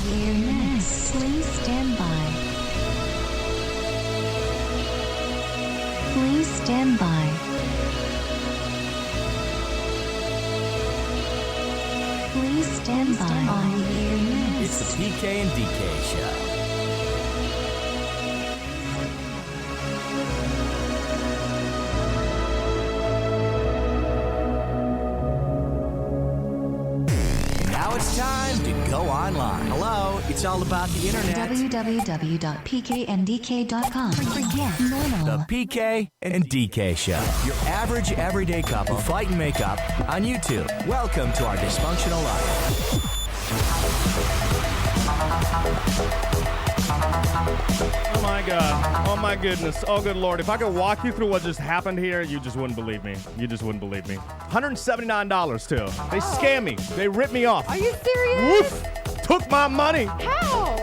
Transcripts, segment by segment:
your next. Please stand by. Please stand by. Please stand by on your next. It's the PK and DK show. Now it's time to go online. Hello, it's all about the internet. www.pkndk.com. Forget normal. The PK and DK show. Your average everyday couple fight and make up on YouTube. Welcome to our dysfunctional life. Oh my God. Oh my goodness. Oh good Lord. If I could walk you through what just happened here, you just wouldn't believe me. You just wouldn't believe me. $179 too. They scammed me. They ripped me off. Are you serious? Woof! Took my money. How?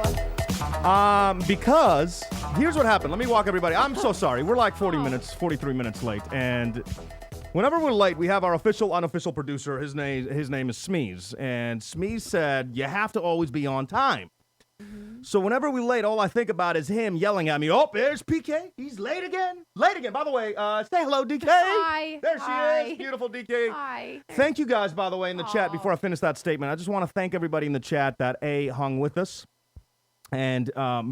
Because here's what happened. Let me walk everybody. I'm so sorry. We're like 43 minutes late. And whenever we're late, we have our official, unofficial producer. His name is Smeeze. And Smeeze said, you have to always be on time. So whenever we're late, all I think about is him yelling at me. Oh, there's PK. He's late again. Late again. By the way, say hello, DK. Hi. There she Hi. is. Beautiful DK. Hi. Thank you guys, by the way, in the chat. Before I finish that statement, I just want to thank everybody in the chat that A, hung with us, and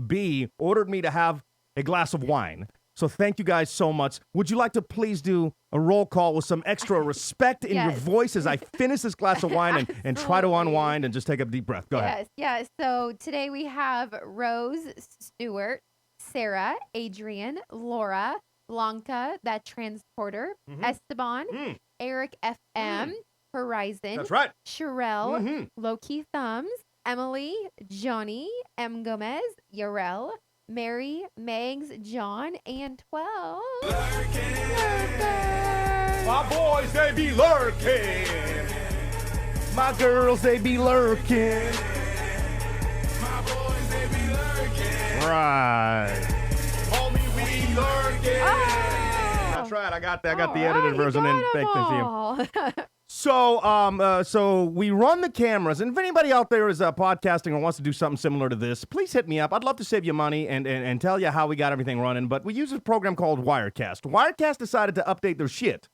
B, ordered me to have a glass of wine. So thank you guys so much. Would you like to please do a roll call with some extra respect in your voice as I finish this glass of wine and try to unwind and just take a deep breath? Go ahead. Yes. So today we have Rose, Stewart, Sarah, Adrian, Laura, Blanca, that transporter, Esteban, Eric FM, Horizon. That's right. Sherelle, Low-Key Thumbs, Emily, Johnny, M. Gomez, Yarel, Mary, Megs, John, and 12. My boys, they be lurking. My girls, they be lurking. My boys, they be lurking. Right. Homie, we lurking. Oh. That's right. I got the edited version in baked into you. you. So we run the cameras, and if anybody out there is podcasting or wants to do something similar to this, please hit me up. I'd love to save you money and tell you how we got everything running, but we use a program called Wirecast. Wirecast decided to update their shit,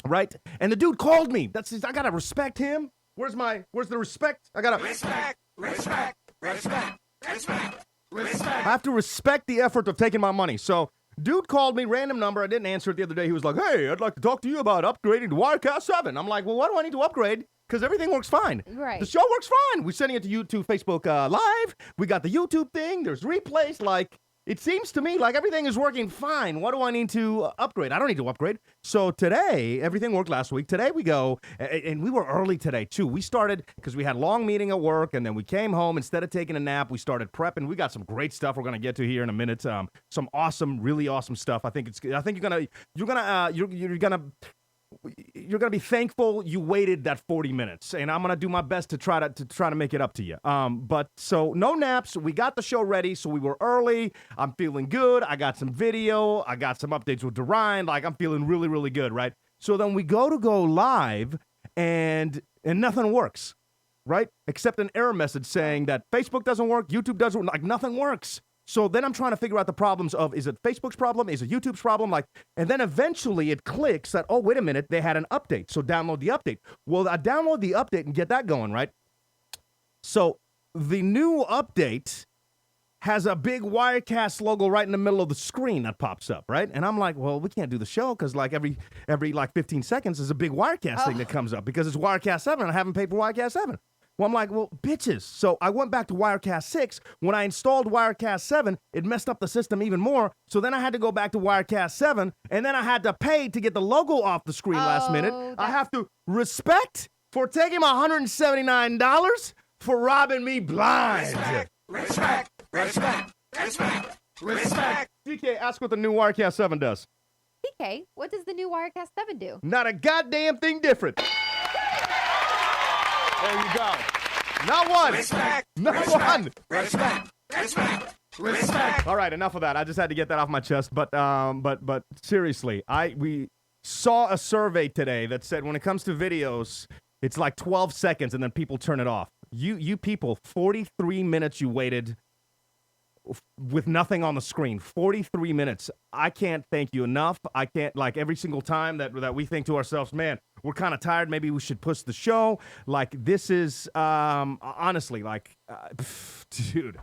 right? And the dude called me. I gotta respect him. Where's the respect? I gotta respect. I have to respect the effort of taking my money. So dude called me, random number. I didn't answer it the other day. He was like, hey, I'd like to talk to you about upgrading to Wirecast 7. I'm like, well, why do I need to upgrade? Because everything works fine. Right. The show works fine. We're sending it to YouTube, Facebook Live. We got the YouTube thing. There's replays. Like, it seems to me like everything is working fine. What do I need to upgrade? I don't need to upgrade. So today, everything worked last week. Today we go, and we were early today too. We started because we had a long meeting at work, and then we came home. Instead of taking a nap, we started prepping. We got some great stuff we're gonna get to here in a minute. Some awesome, really awesome stuff. I think you're gonna be thankful you waited that 40 minutes, and I'm gonna do my best to try to make it up to you. But so no naps. We got the show ready, so we were early. I'm feeling good. I got some video. I got some updates with Dorian. Like I'm feeling really, really good, right? So then we go live, and nothing works, right? Except an error message saying that Facebook doesn't work, YouTube doesn't work, like nothing works. So then I'm trying to figure out the problems of, is it Facebook's problem? Is it YouTube's problem? Like, and then eventually it clicks that, oh, wait a minute, they had an update. So download the update. Well, I download the update and get that going, right? So the new update has a big Wirecast logo right in the middle of the screen that pops up, right? And I'm like, well, we can't do the show because like every like 15 seconds is a big Wirecast thing that comes up because it's Wirecast 7 and I haven't paid for Wirecast 7. Well, I'm like, well, bitches. So I went back to Wirecast 6. When I installed Wirecast 7, it messed up the system even more. So then I had to go back to Wirecast 7, and then I had to pay to get the logo off the screen last minute. I have to respect for taking my $179 for robbing me blind. Respect. DK, ask what the new Wirecast 7 does. PK, what does the new Wirecast 7 do? Not a goddamn thing different. There you go. Not one. Not one. Respect. All right, enough of that. I just had to get that off my chest. But seriously, we saw a survey today that said when it comes to videos, it's like 12 seconds and then people turn it off. You people, 43 minutes you waited with nothing on the screen. 43 minutes. I can't thank you enough. I can't, like, every single time that we think to ourselves, man, we're kind of tired. Maybe we should push the show. Like, this is, honestly, like, dude,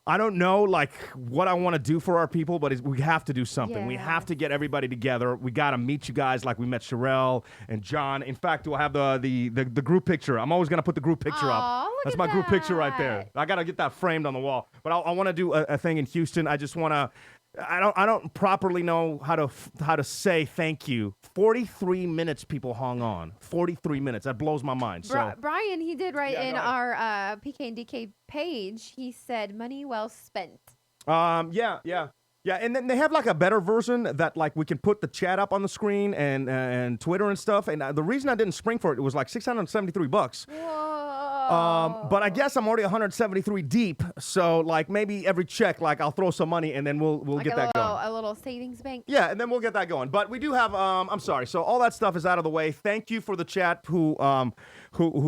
I don't know, like, what I want to do for our people, but we have to do something. We have to get everybody together. We got to meet you guys like we met Sherelle and John. In fact, do I have the group picture? I'm always going to put the group picture up. That's my group picture right there. I got to get that framed on the wall. But I want to do a thing in Houston. I just want to, I don't properly know how to say thank you. 43 minutes people hung on. 43 minutes. That blows my mind. So Brian, he did write in our PK and DK page. He said, money well spent. Yeah, and then they have like a better version that like we can put the chat up on the screen and Twitter and stuff. And the reason I didn't spring for it was like $673. Whoa. But I guess I'm already 173 deep, so like maybe every check, like I'll throw some money and then we'll like get that going. A little savings bank. Yeah, and then we'll get that going. But we do have I'm sorry. So all that stuff is out of the way. Thank you for the chat who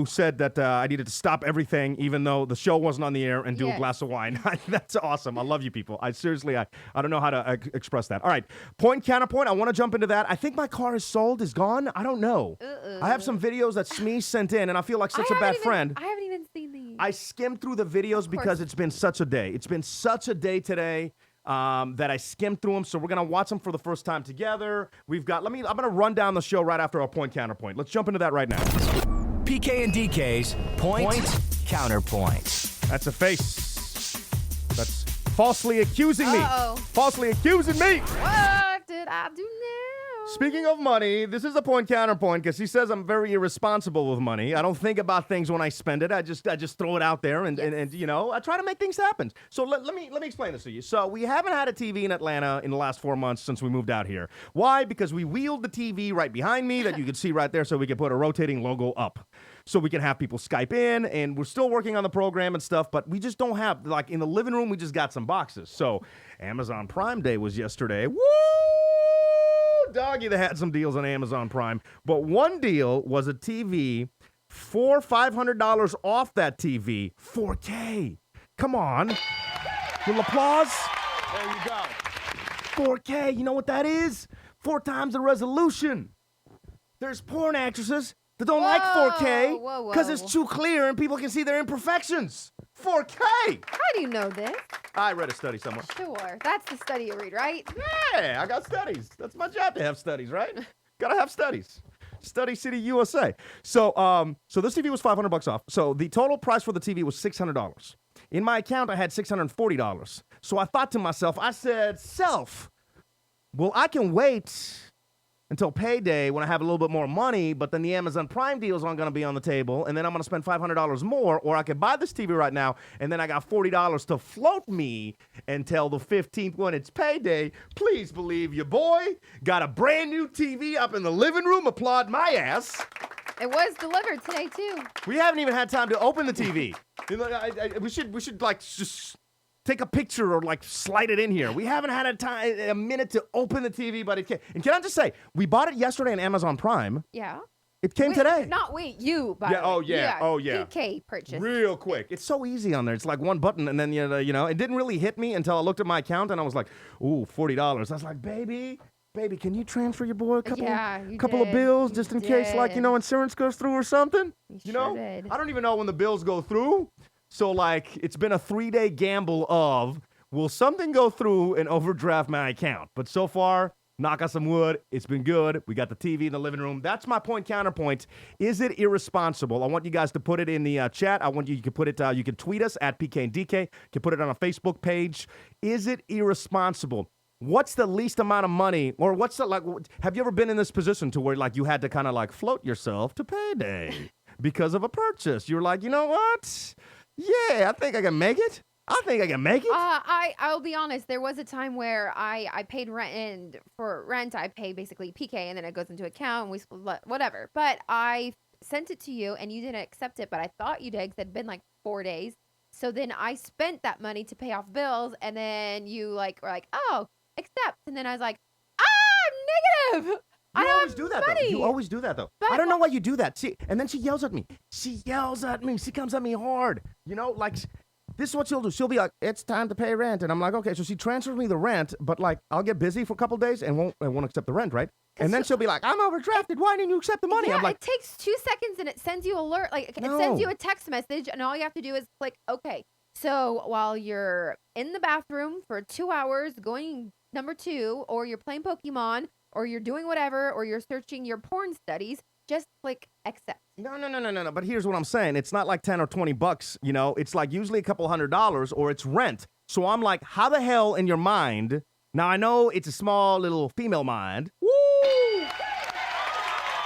said that I needed to stop everything even though the show wasn't on the air and do a glass of wine. That's awesome. I love you people. I seriously I don't know how to express that. All right. Point counterpoint. I want to jump into that. I think my car is sold, is gone. I don't know. I have some videos that Smee sent in and I feel like such a bad friend. I haven't even seen these. I skimmed through the videos because it's been such a day. It's been such a day today that I skimmed through them. So we're gonna watch them for the first time together. We've got. I'm gonna run down the show right after our point counterpoint. Let's jump into that right now. PK and DK's point counterpoint. That's a face. That's falsely accusing me. Uh-oh. Falsely accusing me. What did I do now? Speaking of money, this is a point counterpoint because he says I'm very irresponsible with money. I don't think about things when I spend it. I just throw it out there and you know, I try to make things happen. So let me explain this to you. So we haven't had a TV in Atlanta in the last 4 months since we moved out here. Why? Because we wheeled the TV right behind me that you can see right there so we can put a rotating logo up. So we can have people Skype in, and we're still working on the program and stuff, but we just don't have, like in the living room, we just got some boxes. So Amazon Prime Day was yesterday. Woo! Doggy, they had some deals on Amazon Prime. But one deal was a TV, $500 off that TV, 4K. Come on. Little applause. There you go. 4K, you know what that is? 4 times the resolution. There's porn actresses that don't like 4K because it's too clear and people can see their imperfections. 4K. How do you know this? I read a study somewhere. Sure. That's the study you read, right? Yeah, I got studies. That's my job to have studies, right? Gotta have studies. Study City, USA. So this TV was $500 off. So the total price for the TV was $600. In my account, I had $640. So I thought to myself, I said, well, I can wait until payday when I have a little bit more money, but then the Amazon Prime deals aren't going to be on the table, and then I'm going to spend $500 more, or I could buy this TV right now, and then I got $40 to float me until the 15th when it's payday. Please believe your boy got a brand new TV up in the living room. Applaud my ass. It was delivered today, too. We haven't even had time to open the TV. You know, we should like just take a picture or like slide it in here. We haven't had a minute to open the TV, but it came. And can I just say, we bought it yesterday on Amazon Prime. Yeah. It came today. You bought it. Oh yeah. PK purchase. Real quick. It's so easy on there. It's like one button, and then you know, it didn't really hit me until I looked at my account, and I was like, ooh, $40. I was like, baby, can you transfer your boy a couple of bills just in case, like, you know, insurance goes through or something? You know, did. I don't even know when the bills go through. So, like, it's been a 3-day gamble of, will something go through and overdraft my account? But so far, knock on some wood, it's been good. We got the TV in the living room. That's my point counterpoint. Is it irresponsible? I want you guys to put it in the chat. I want you can put it, you can tweet us at PK and DK. You can put it on a Facebook page. Is it irresponsible? What's the least amount of money, or what's the, like, have you ever been in this position to where, like, you had to kind of, like, float yourself to payday because of a purchase? You're like, you know what? Yeah, I think I can make it. I'll be honest. There was a time where I paid rent, and for rent I pay basically PK, and then it goes into account, and we split whatever. But I sent it to you, and you didn't accept it. But I thought you did, because it had been like 4 days. So then I spent that money to pay off bills, and then you were like, oh, accept. And then I was like, negative. You I always have do that, money. though. You always do that, though. But I don't know why you do that. See, and then she yells at me. She yells at me. She comes at me hard. You know, like, this is what she'll do. She'll be like, it's time to pay rent. And I'm like, okay. So she transfers me the rent, but, like, I'll get busy for a couple days and won't accept the rent, right? And then she'll be like, I'm overdrafted. Why didn't you accept the money? Yeah, I'm like, it takes 2 seconds and it sends you alert. Like, it sends you a text message, and all you have to do is click, okay. So while you're in the bathroom for 2 hours going number 2, or you're playing Pokemon, or you're doing whatever, or you're searching your porn studies, just click accept. No. But here's what I'm saying. It's not like 10 or 20 bucks, you know. It's like usually a couple $100 or it's rent. So I'm like, how the hell in your mind? Now, I know it's a small little female mind. Woo!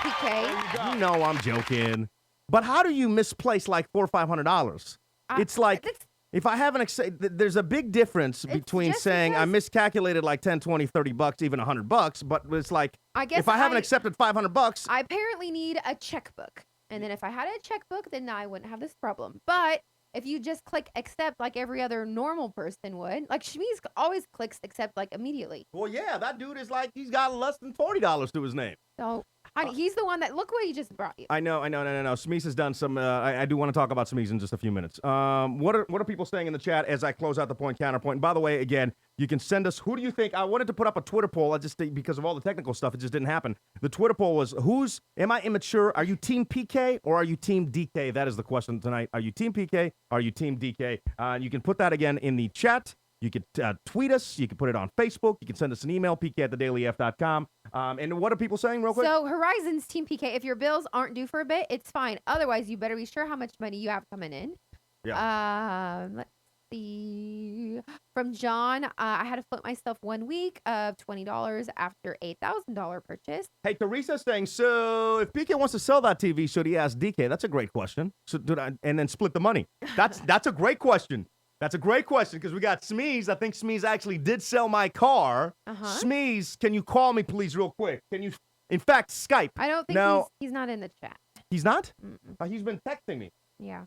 PK. You know I'm joking. But how do you misplace like $400 or $500? It's like, if I haven't, there's a big difference between saying I miscalculated like 10, 20, 30 bucks, even $100, but it's like, I guess if I haven't accepted $500, I apparently need a checkbook. And then if I had a checkbook, then I wouldn't have this problem. But if you just click accept like every other normal person would, like Shmiz always clicks accept like immediately. well, yeah, that dude is like, he's got less than $40 to his name. So, honey, he's the one that, look what he just brought you. I know. No. Smeeze has done some. I do want to talk about Smeeze in just a few minutes. What are people saying in the chat as I close out the point counterpoint? And by the way, again, you can send us. Who do you think? I wanted to put up a Twitter poll. I just because of all the technical stuff, it just didn't happen. The Twitter poll was: Am I immature? Are you Team PK or are you Team DK? That is the question tonight. Are you Team PK? Or are you Team DK? You can put that again in the chat. You can tweet us. You can put it on Facebook. You can send us an email, pk@thedailyf.com. And what are people saying real quick? So Horizon's Team PK, if your bills aren't due for a bit, it's fine. Otherwise, you better be sure how much money you have coming in. Yeah. Let's see. From John, I had to flip myself 1 week of $20 after $8,000 purchase. Hey, Teresa's saying, so if PK wants to sell that TV, should he ask DK? That's a great question. So, and then split the money. That's a great question. That's a great question because we got Smeeze. I think Smeeze actually did sell my car. Smeeze, can you call me, please, real quick? Can you, in fact, Skype? I don't think he's not in the chat. He's not? He's been texting me. Yeah.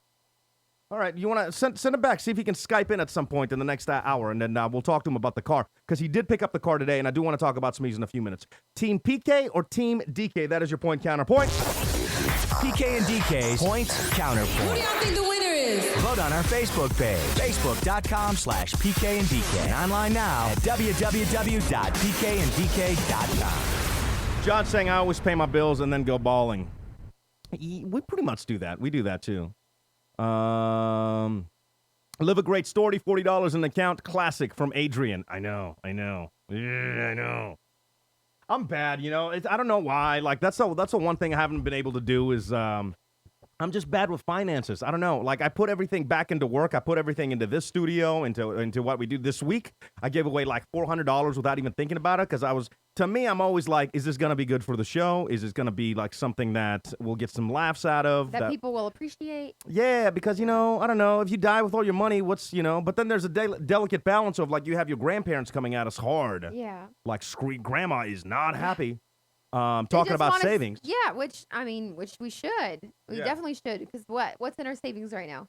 All right, you want to send him back, see if he can Skype in at some point in the next hour, and then we'll talk to him about the car because he did pick up the car today, and I do want to talk about Smeeze in a few minutes. Team PK or Team DK? That is your point counterpoint. PK and DK's point counterpoint. Who do y'all think the winner is? Vote on our Facebook page, facebook.com/PK and DK. And online now at www.pkandDK.com. John's saying I always pay my bills and then go bawling. We pretty much do that. We do that too. Live a great story, $40 in the account. Classic from Adrian. I know. Yeah, I know. I'm bad, you know. I don't know why. Like that's the one thing I haven't been able to do is I'm just bad with finances. I don't know. Like I put everything back into work. I put everything into this studio, into what we do this week. I gave away like $400 without even thinking about it because I'm always like, is this going to be good for the show? Is this going to be like something that we'll get some laughs out of? That people will appreciate? Yeah, because, I don't know, if you die with all your money, but then there's a delicate balance of like you have your grandparents coming at us hard. Yeah. Like grandma is not happy. Talking about savings. Yeah, which we should. We definitely should because what's in our savings right now?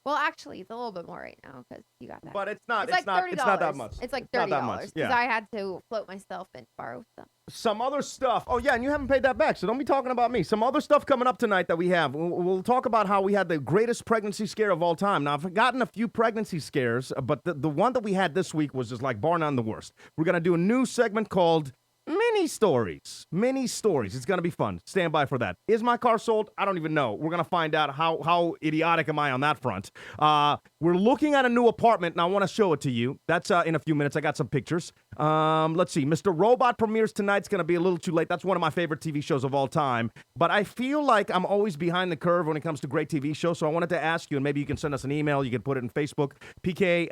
Well, actually, it's a little bit more right now because you got that. But it's not $30. It's not that much. It's like $30 because I had to float myself and borrow stuff. Some other stuff. Oh, yeah, and you haven't paid that back, so don't be talking about me. Some other stuff coming up tonight that we have. We'll talk about how we had the greatest pregnancy scare of all time. Now, I've forgotten a few pregnancy scares, but the one that we had this week was just like bar none the worst. We're going to do a new segment called Mini Stories. It's going to be fun. Stand by for that. Is my car sold? I don't even know. We're going to find out how idiotic am I on that front. We're looking at a new apartment, and I want to show it to you. That's in a few minutes. I got some pictures. Let's see. Mr. Robot premieres tonight. It's going to be a little too late. That's one of my favorite TV shows of all time. But I feel like I'm always behind the curve when it comes to great TV shows, so I wanted to ask you, and maybe you can send us an email. You can put it in Facebook. PK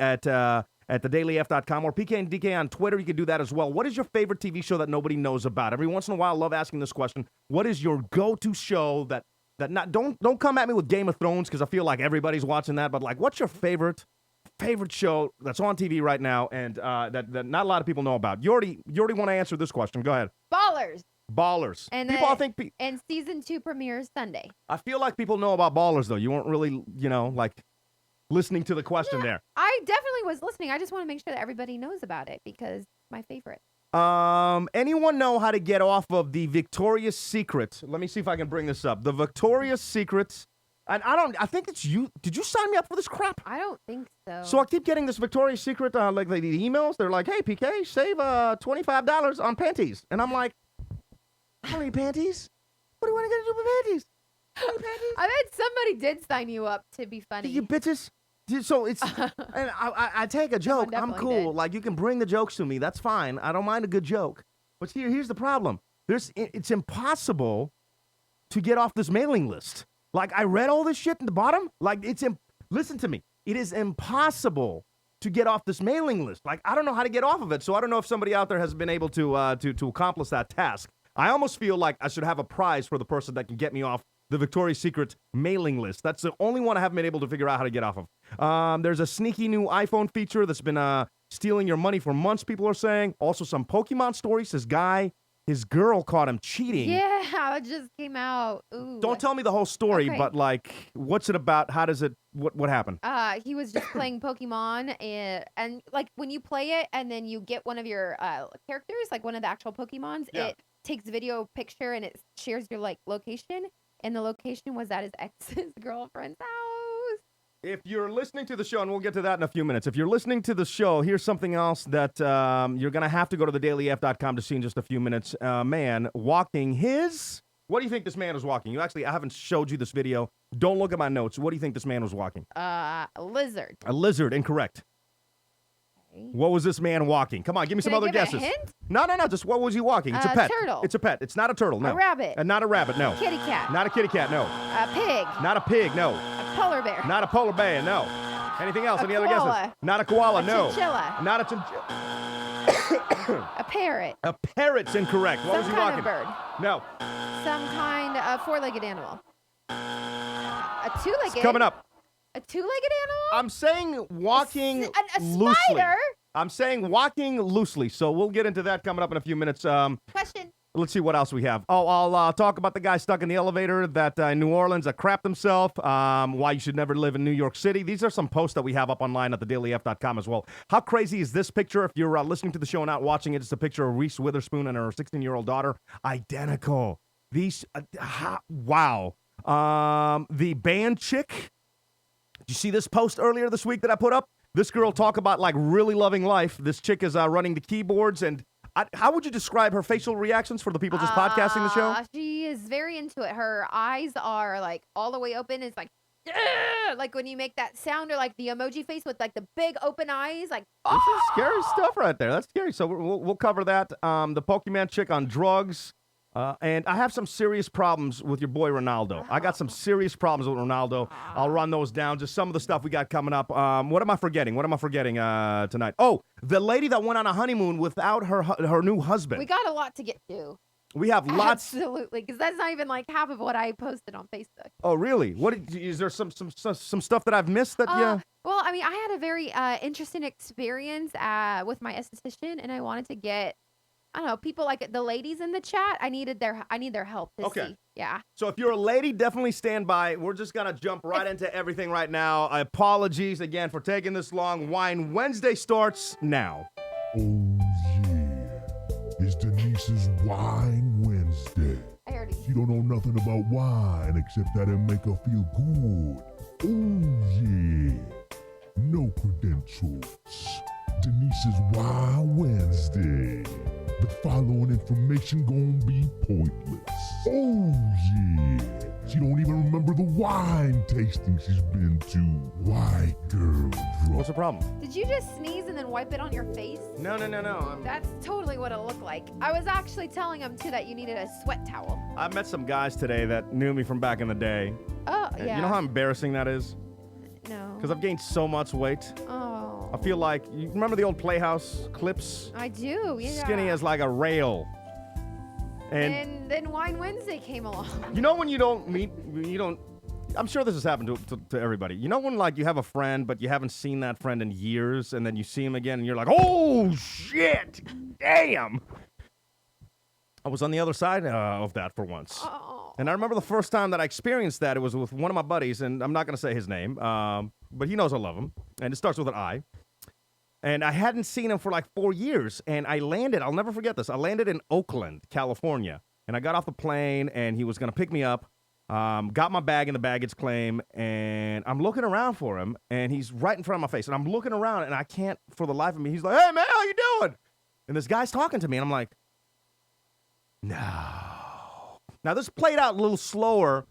at thedailyf.com or PK and DK on Twitter. You can do that as well. What is your favorite TV show that nobody knows about? Every once in a while, I love asking this question. What is your go-to show that don't come at me with Game of Thrones because I feel like everybody's watching that, but like what's your favorite show that's on TV right now and that not a lot of people know about? You already want to answer this question. Go ahead. Ballers. And people I think and season 2 premieres Sunday. I feel like people know about Ballers though. You weren't really, like listening to the question there. I definitely was listening. I just want to make sure that everybody knows about it because it's my favorite. Anyone know how to get off of the Victoria's Secret? Let me see if I can bring this up. The Victoria's Secret. And I think it's you. Did you sign me up for this crap? I don't think so. So I keep getting this Victoria's Secret, like the emails. They're like, hey, PK, save $25 on panties. And I'm like, I don't need panties. What do I want to do with panties? I bet somebody did sign you up to be funny. You bitches. So it's, and I take a joke. I'm cool. Did. Like, you can bring the jokes to me. That's fine. I don't mind a good joke. But here's the problem. It's impossible to get off this mailing list. Like, I read all this shit in the bottom. Like, listen to me. It is impossible to get off this mailing list. Like, I don't know how to get off of it. So I don't know if somebody out there has been able to accomplish that task. I almost feel like I should have a prize for the person that can get me off the Victoria's Secret mailing list. That's the only one I haven't been able to figure out how to get off of. There's a sneaky new iPhone feature that's been stealing your money for months, people are saying. Also, some Pokemon stories. This guy, his girl caught him cheating. Yeah, it just came out. Ooh. Don't tell me the whole story, Okay. but, like, what's it about? How does it, what happened? He was just playing Pokemon, and like when you play it and then you get one of your characters, like one of the actual Pokemons, Yeah. it takes video picture and it shares your like location, and the location was at his ex's girlfriend's house. If you're listening to the show, and we'll get to that in a few minutes, if you're listening to the show, here's something else that you're going to have to go to thedailyf.com to see in just a few minutes. Man walking his... What do you think this man was walking? I haven't showed you this video. Don't look at my notes. What do you think this man was walking? A lizard. A lizard, incorrect. Okay. What was this man walking? Come on, give me some Can I other give it a guesses. hint? No, just what was he walking? It's a pet. Turtle. It's a pet. It's not a turtle, no. A rabbit. Not a rabbit, no. Kitty cat. Not a kitty cat, no. A pig. Not a pig, no. A polar bear. Not a polar bear, no. Anything else? A Any other guesses? koala. Not a koala, A no. chinchilla. Not a chinchilla. A parrot. A parrot's incorrect. What was Some he kind walking? of bird. No. Some kind of four-legged animal. A two-legged. It's coming up. A two-legged animal? I'm saying walking a loosely. spider? I'm saying walking loosely. So we'll get into that coming up in a few minutes. Question. Let's see what else we have. Oh, I'll talk about the guy stuck in the elevator that in New Orleans that crapped himself. Why you should never live in New York City. These are some posts that we have up online at thedailyf.com as well. How crazy is this picture? If you're listening to the show and not watching it, it's a picture of Reese Witherspoon and her 16-year-old daughter. Identical. These, wow. The band chick. Did you see this post earlier this week that I put up? This girl talk about like really loving life. This chick is running the keyboards and how would you describe her facial reactions for the people just podcasting the show? She is very into it. Her eyes are like all the way open. It's like, "Ugh!" Like when you make that sound, or like the emoji face with like the big open eyes. Like, This is scary stuff right there. That's scary. So we'll cover that. The Pokemon chick on drugs. And I have some serious problems with your boy Ronaldo. I got some serious problems with Ronaldo. I'll run those down. Just some of the stuff we got coming up. What am I forgetting? Tonight? Oh, the lady that went on a honeymoon without her new husband. we got a lot to get to. We have lots. Absolutely, because that's not even like half of what I posted on Facebook. Oh, really? Is there some stuff that I've missed that yeah? Well, I mean, I had a very interesting experience with my esthetician, and I wanted to get, I don't know, people like the ladies in the chat. I need their help to see. Yeah. So if you're a lady, definitely stand by. We're just gonna jump right into everything right now. Apologies again for taking this long. Wine Wednesday starts now. Oh yeah, it's Denise's Wine Wednesday. I already. She don't know nothing about wine except that it make her feel good. Oh yeah, no credentials. Denise's Wine Wednesday. The following information gonna be pointless. Oh yeah, she don't even remember the wine tasting she's been to. White girl drunk. What's the problem? Did you just sneeze and then wipe it on your face? No. That's totally what it looked like. I was actually telling him too that you needed a sweat towel. I met some guys today that knew me from back in the day. Oh, And yeah. You know how embarrassing that is? No. Because I've gained so much weight. Oh. I feel like, you remember the old Playhouse clips? I do, yeah. Skinny as like a rail. And then Wine Wednesday came along. you know when I'm sure this has happened to everybody. You know when like you have a friend, but you haven't seen that friend in years, and then you see him again, and you're like, oh, shit, damn. I was on the other side of that for once. Oh. And I remember the first time that I experienced that, it was with one of my buddies, and I'm not going to say his name, but he knows I love him, and it starts with an I. And I hadn't seen him for like 4 years. And I landed, I'll never forget this. I landed in Oakland, California. And I got off the plane and he was going to pick me up. Got my bag in the baggage claim. And I'm looking around for him. And he's right in front of my face. And I'm looking around and I can't for the life of me. He's like, hey, man, how you doing? And this guy's talking to me. And I'm like, no. Now, this played out a little slower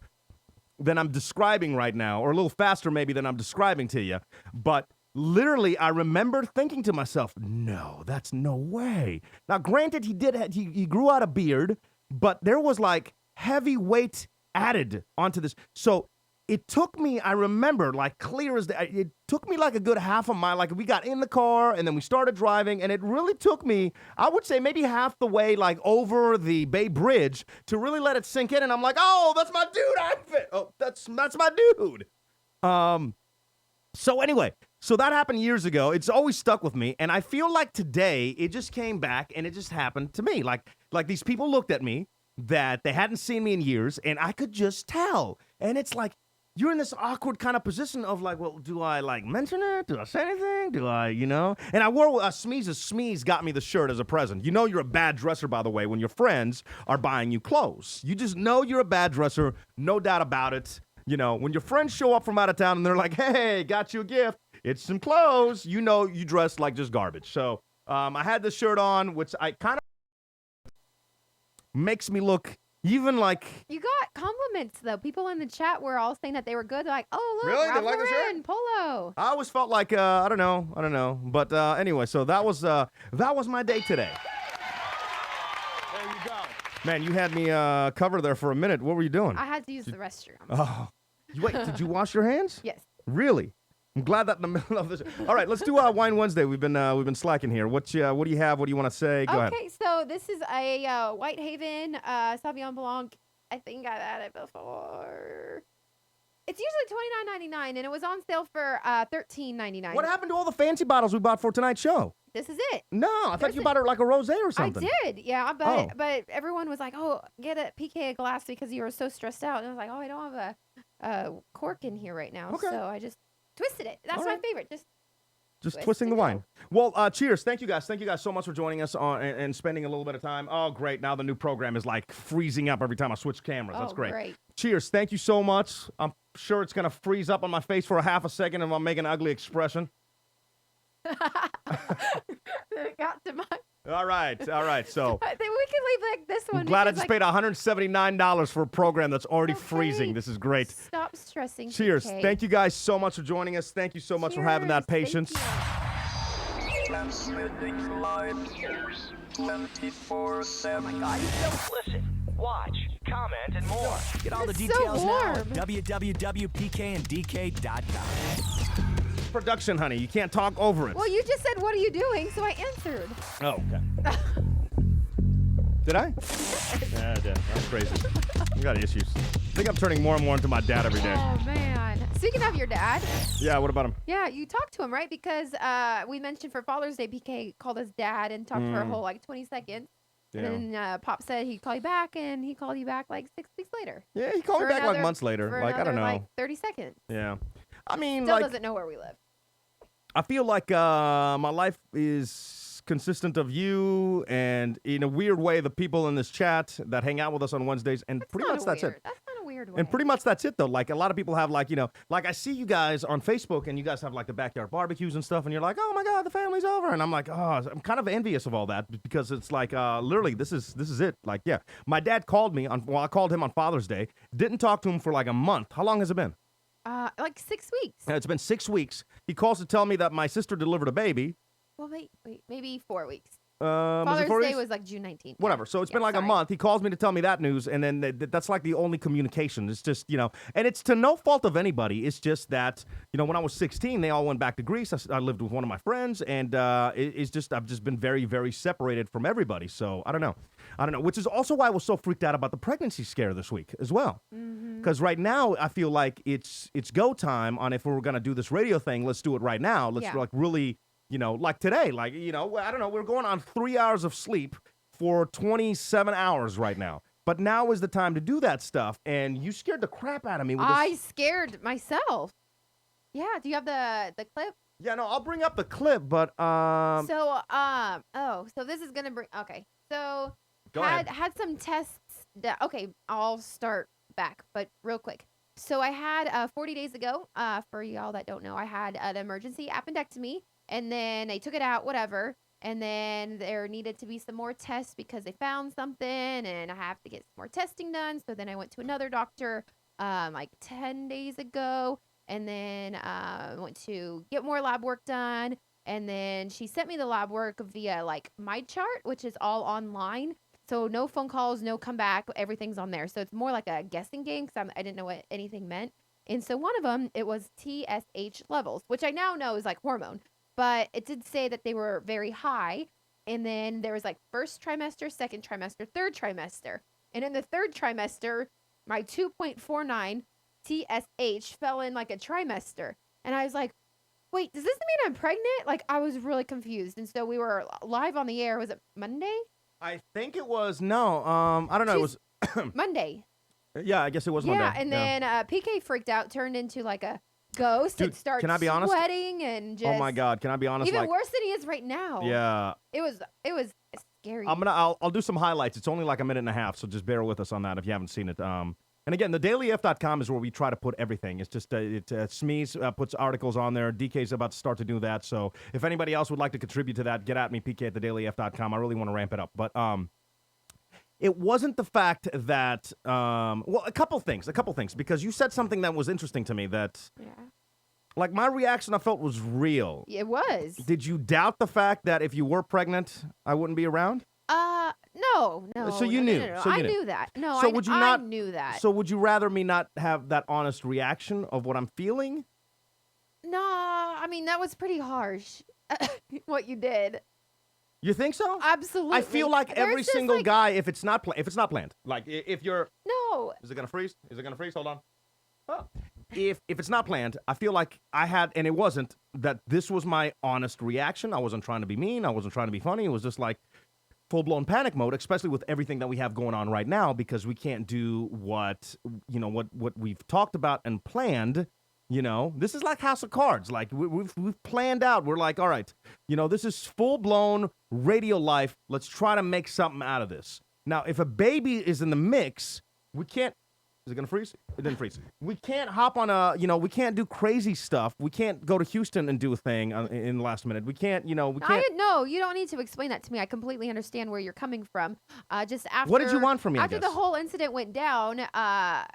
than I'm describing right now. Or a little faster maybe than I'm describing to you. But literally, I remember thinking to myself, no, that's no way. Now, granted, he grew out a beard, but there was like heavy weight added onto this. So it took me, I remember, like clear as day, it took me like a good half a mile. Like we got in the car and then we started driving, and it really took me, I would say maybe half the way, like over the Bay Bridge to really let it sink in. And I'm like, oh, that's my dude outfit. Oh, that's my dude. So anyway, so that happened years ago. It's always stuck with me. And I feel like today it just came back and it just happened to me. Like these people looked at me that they hadn't seen me in years and I could just tell. And it's like, you're in this awkward kind of position of like, well, do I like mention it? Do I say anything? Do I, And I wore Smeeze got me the shirt as a present. You know you're a bad dresser, by the way, when your friends are buying you clothes. You just know you're a bad dresser. No doubt about it. When your friends show up from out of town and they're like, hey, got you a gift. It's some clothes. You know you dress like just garbage. So I had this shirt on, which I kind of makes me look even like... You got compliments, though. People in the chat were all saying that they were good. They're like, oh, look, really? Ralph They like the shirt? Lauren, Polo. I always felt like, I don't know. But anyway, so that was my day today. There you go. Man, you had me covered there for a minute. What were you doing? I had to use the restroom. Oh, wait, did you wash your hands? Yes. Really? I'm glad that in the middle of this. All right, let's do Wine Wednesday. We've been slacking here. What do you have? What do you want to say? Go ahead. Okay, so this is a Whitehaven Sauvignon Blanc. I think I've had it before. It's usually $29.99, and it was on sale for $13.99. What happened to all the fancy bottles we bought for tonight's show? This is it. No, I thought you bought it like a rosé or something. I did, yeah, but everyone was like, "Oh, get a PK a glass because you were so stressed out." And I was like, "Oh, I don't have a cork in here right now," Okay. So I just twisted it. That's my favorite. Just twisting the wine. Well, cheers. Thank you guys. Thank you guys so much for joining us and spending a little bit of time. Oh, great. Now the new program is like freezing up every time I switch cameras. That's great. Cheers. Thank you so much. I'm sure it's going to freeze up on my face for a half a second if I make an ugly expression. It got to my... All right. So I think we can leave like this one. I'm glad I just paid $179 for a program that's already freezing. This is great. Stop stressing. Cheers. PK. Thank you guys so much for joining us. Thank you so much for having that patience. Transmitting live 24/7. Oh my God. Listen, watch, comment, and more. Get all the It's so details now at warm. www.pkanddk.com. Production, honey. You can't talk over it. Well, you just said, "What are you doing?" So I answered. Oh, okay. Did I? Yeah, I did. That's crazy. I got issues. I think I'm turning more and more into my dad every day. Oh man. Speaking of your dad. Yeah, what about him? Yeah, you talked to him, right? Because we mentioned for Father's Day, PK called us dad and talked for a whole like 20 seconds. Yeah. And then Pop said he'd call you back, and he called you back like 6 weeks later. Yeah, he called me back like months later. For Like, I don't know. Like 30 seconds. Yeah. I mean, Still like, doesn't know where we live. I feel like my life is consistent of you and in a weird way the people in this chat that hang out with us on Wednesdays, and pretty much that's it. That's not a weird way. And pretty much that's it though. Like a lot of people have like, like I see you guys on Facebook and you guys have like the backyard barbecues and stuff and you're like, oh my God, the family's over. And I'm like, oh, I'm kind of envious of all that because it's like literally this is it. Like, yeah. My dad called me I called him on Father's Day. Didn't talk to him for like a month. How long has it been? Like 6 weeks. Yeah, it's been 6 weeks. He calls to tell me that my sister delivered a baby. Well, wait, maybe 4 weeks. Was it Father's 4 Day weeks? was like June 19th. Whatever. Yeah. So it's been like a month. He calls me to tell me that news, and then that's like the only communication. It's just, and it's to no fault of anybody. It's just that, when I was 16, they all went back to Greece. I lived with one of my friends, and it's just I've just been very, very separated from everybody. So I don't know, which is also why I was so freaked out about the pregnancy scare this week as well. Because right now I feel like it's go time on if we're going to do this radio thing, let's do it right now. Let's like really... like today, like, I don't know, we're going on 3 hours of sleep for 27 hours right now. But now is the time to do that stuff, and you scared the crap out of me with this. I scared myself. Yeah, do you have the clip? Yeah, no, I'll bring up the clip, but So this is gonna bring. Okay, so Go ahead. had some tests. Okay, I'll start back, but real quick. So I had 40 days ago. For y'all that don't know, I had an emergency appendectomy, and then they took it out, whatever. And then there needed to be some more tests because they found something, and I have to get some more testing done. So then I went to another doctor, like 10 days ago, and then went to get more lab work done. And then she sent me the lab work via like my chart, which is all online. So no phone calls, no come back. Everything's on there. So it's more like a guessing game because I didn't know what anything meant. And so one of them, it was TSH levels, which I now know is like hormone. But it did say that they were very high. And then there was like first trimester, second trimester, third trimester. And in the third trimester, my 2.49 TSH fell in like a trimester. And I was like, wait, does this mean I'm pregnant? Like, I was really confused. And so we were live on the air. Was it Monday? I think it was, no, I don't know. It was, Monday. yeah, I guess it was Monday. Yeah, and then PK freaked out, turned into like a ghost Dude, and started can I be honest? sweating and just. Oh my God, can I be honest? Even like, worse than he is right now. Yeah. It was scary. I'll do some highlights. It's only like a minute and a half, so just bear with us on that if you haven't seen it. And again, thedailyf.com is where we try to put everything. It's just Smeeze puts articles on there. DK's about to start to do that. So if anybody else would like to contribute to that, get at me, PK at thedailyf.com. I really want to ramp it up, but it wasn't the fact that a couple things, because you said something that was interesting to me that. Yeah. Like, my reaction I felt was real. It was. Did you doubt the fact that if you were pregnant, I wouldn't be around? No. So you knew. No. So you I knew. knew that. No, So would you not? I knew that. So would you rather me not have that honest reaction of what I'm feeling? No, I mean, that was pretty harsh, what you did. You think so? Absolutely. I feel like There's every just, single like, guy, if it's not planned, like if you're, No. is it gonna freeze? Is it gonna freeze? Hold on. Oh. If it's not planned, I feel like I had, and it wasn't, that this was my honest reaction. I wasn't trying to be mean. I wasn't trying to be funny. It was just like full-blown panic mode, especially with everything that we have going on right now, because we can't do what we've talked about and planned. You know, this is like House of Cards. Like we've planned out. We're like, all right, this is full-blown radio life. Let's try to make something out of this. Now, if a baby is in the mix, we can't. Is it going to freeze? It didn't freeze. We can't hop on we can't do crazy stuff. We can't go to Houston and do a thing in the last minute. We can't, we can't. No, you don't need to explain that to me. I completely understand where you're coming from. Just after. What did you want from me, I After the guess? whole incident went down, I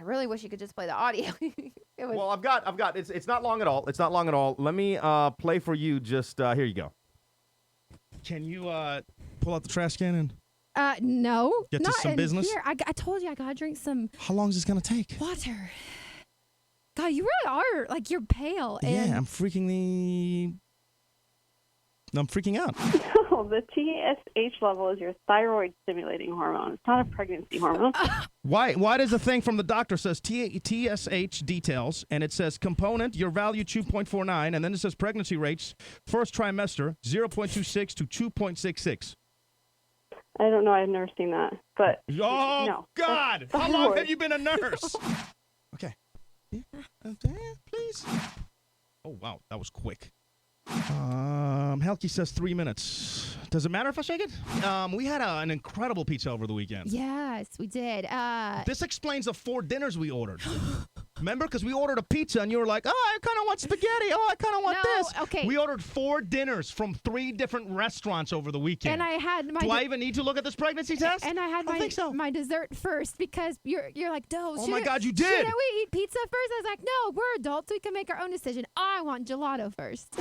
really wish you could just play the audio. It was. Well, I've got, it's not long at all. It's not long at all. Let me play for you just, here you go. Can you pull out the trash can and No. get to not some in business? Here. I told you I gotta drink some How long is this gonna take? water. God, you really are like you're pale. And Yeah, I'm freaking out. No, the TSH level is your thyroid stimulating hormone. It's not a pregnancy hormone. Why does the thing from the doctor says TSH details, and it says component, your value 2.49, and then it says pregnancy rates, first trimester, 0.26 to 2.66. I don't know. I've never seen that. But Oh, no, God! that's How long thyroid. have you been a nurse? Okay. Yeah, please. Oh, wow. That was quick. Helke says 3 minutes. Does it matter if I shake it? We had an incredible pizza over the weekend. yes, we did. This explains the 4 dinners we ordered. Remember? Because we ordered a pizza and you were like, oh, I kind of want spaghetti. Oh, I kind of want No, this. okay. We ordered 4 dinners from 3 different restaurants over the weekend. and I had my Do I even need to look at this pregnancy test? and I had I think so. my dessert first because you're like, Oh my God, you did. Shouldn't we eat pizza first? I was like, no, we're adults. We can make our own decision. I want gelato first.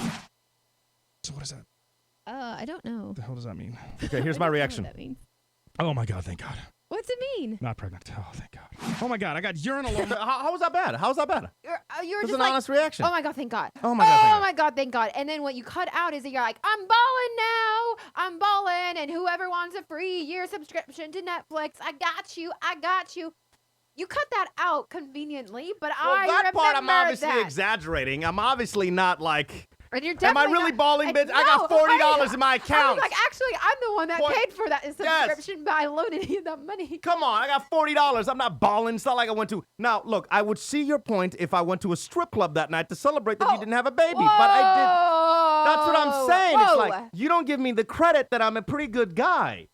So what is that? I don't know. What the hell does that mean? Okay, here's I my don't know reaction. What that means. Oh my God, thank God. What's it mean? Not pregnant. Oh, thank God. Oh my God, I got urinal on How was that bad? How was that bad? You're It was just an like, honest reaction. oh my God, thank God. Oh my God, thank Oh my God, thank God. And then what you cut out is that you're like, I'm balling now. I'm balling. And whoever wants a free year subscription to Netflix, I got you. I got you. You cut that out conveniently, but Well, I that remember part I'm obviously that. exaggerating. I'm obviously not like, And you're Am I definitely really not- balling, and bitch? I got $40 in my I account. was like, actually, I'm the one that Point- paid for that Yes. subscription by loaning you that money. Come on, I got $40. I'm not balling. It's not like I went to. Now, look, I would see your point if I went to a strip club that night to celebrate that you didn't have a baby, but I did. That's what I'm saying. It's like you don't give me the credit that I'm a pretty good guy.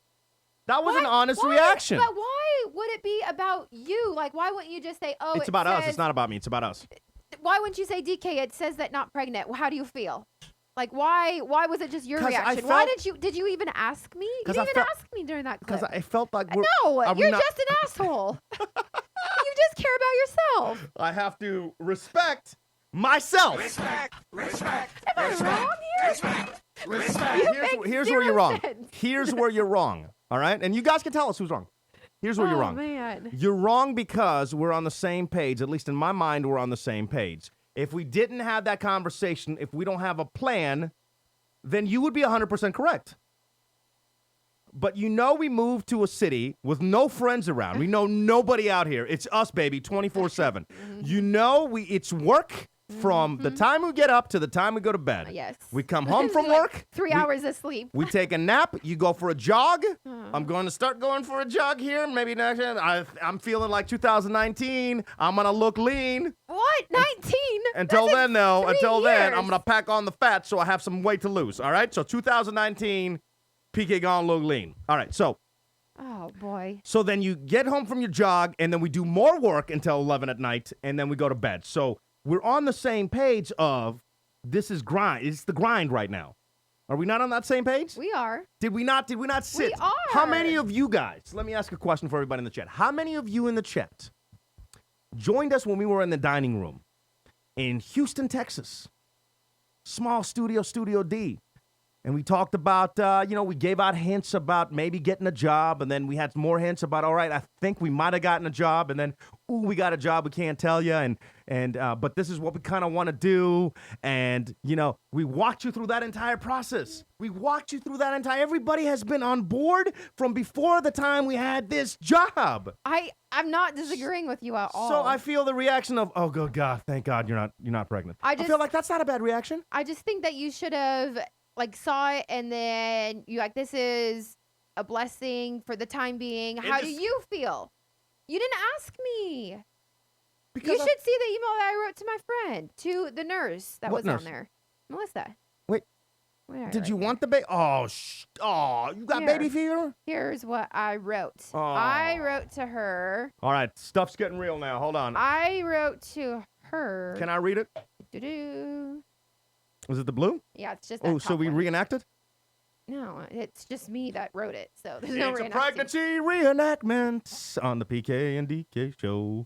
That was an honest reaction. But why would it be about you? Like, why wouldn't you just say, "Oh, It's about us. It's not about me. It's about us. Why wouldn't you say, "DK, it says that not pregnant"? How do you feel? Like, why was it just your 'Cause I reaction? Why felt- did you even ask me? You 'Cause didn't I even felt- ask me during that clip. Because I felt like we're. No, are we you're not- just an asshole. You just care about yourself. I have to respect myself. Am I wrong here? Here's where you're wrong. sense. Here's where you're wrong. All right? And you guys can tell us who's wrong. Here's where you're wrong. Man. You're wrong because we're on the same page. At least in my mind, we're on the same page. If we didn't have that conversation, if we don't have a plan, then you would be 100% correct. But you know we moved to a city with no friends around. We know nobody out here. It's us, baby, 24/7. You know it's work from the time we get up to the time we go to bed. Yes. We come home from Like work. 3 hours of sleep. We take a nap. You go for a jog. I'm going to start going for a jog here. Maybe next year. I'm feeling like 2019. I'm going to look lean. What? 19? Until That's then, though, 3 until then, I'm years. going to pack on the fat so I have some weight to lose. All right? So 2019, PK gone look lean. All right. Oh, boy. So then you get home from your jog, and then we do more work until 11 at night, and then we go to bed. So we're on the same page of this is grind. It's the grind right now. Are we not on that same page? We are. Did we not sit? are. How many of you guys, let me ask a question for everybody in the chat. How many of you in the chat joined us when we were in the dining room in Houston, Texas? Small studio, Studio D. And we talked about, we gave out hints about maybe getting a job. And then we had more hints about, all right, I think we might have gotten a job. And then, ooh, we got a job. We can't tell you. But this is what we kind of want to do. And, we walked you through that entire process. Everybody has been on board from before the time we had this job. I'm not disagreeing with you at all. So I feel the reaction of, oh, good God, thank God you're not pregnant. I feel like that's not a bad reaction. I just think that you should have saw it and then you this is a blessing for the time being. How do you feel? You didn't ask me. Because you should see the email that I wrote to my friend, to the nurse that What was nurse? on there. Melissa. Wait, Where did right you here. want the baby? You got Here. baby fever? Here's what I wrote. Oh. I wrote to her. All right, stuff's getting real now. Hold on. I wrote to her. Can I read it? Do-do. Was it the blue? Yeah, it's just that Oh, so top we one. reenacted? No, it's just me that wrote it. So there's no It's a reenacting. pregnancy reenactment on the PK and DK show.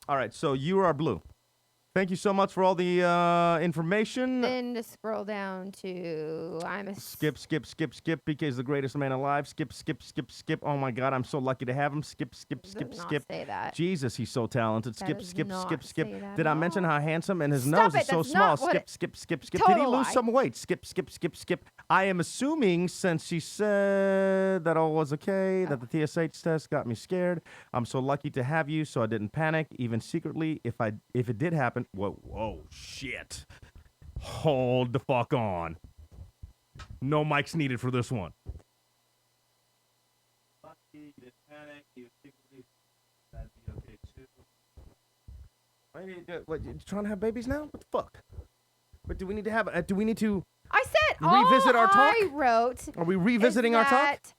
All right, so you are blue. Thank you so much for all the information. Then to scroll down to Skip. PK is the greatest man alive. Skip. Oh my God, I'm so lucky to have him. Skip. Does not say that. Jesus, he's so talented. That Skip. does not say that Did I at mention all. how handsome and his Stop nose it, is so that's small? not what Skip. Did he Total lose lie. some weight? Skip. I am assuming since she said that all was okay, that the TSH test got me scared. I'm so lucky to have you, so I didn't panic, even secretly. If it did happen, whoa, shit. Hold the fuck on. No mics needed for this one. Lucky, you didn't panic, even secretly. That'd be okay too. What, you trying to have babies now? What the fuck? But do we need to I said revisit all our talk? I wrote. Are we revisiting is our talk? that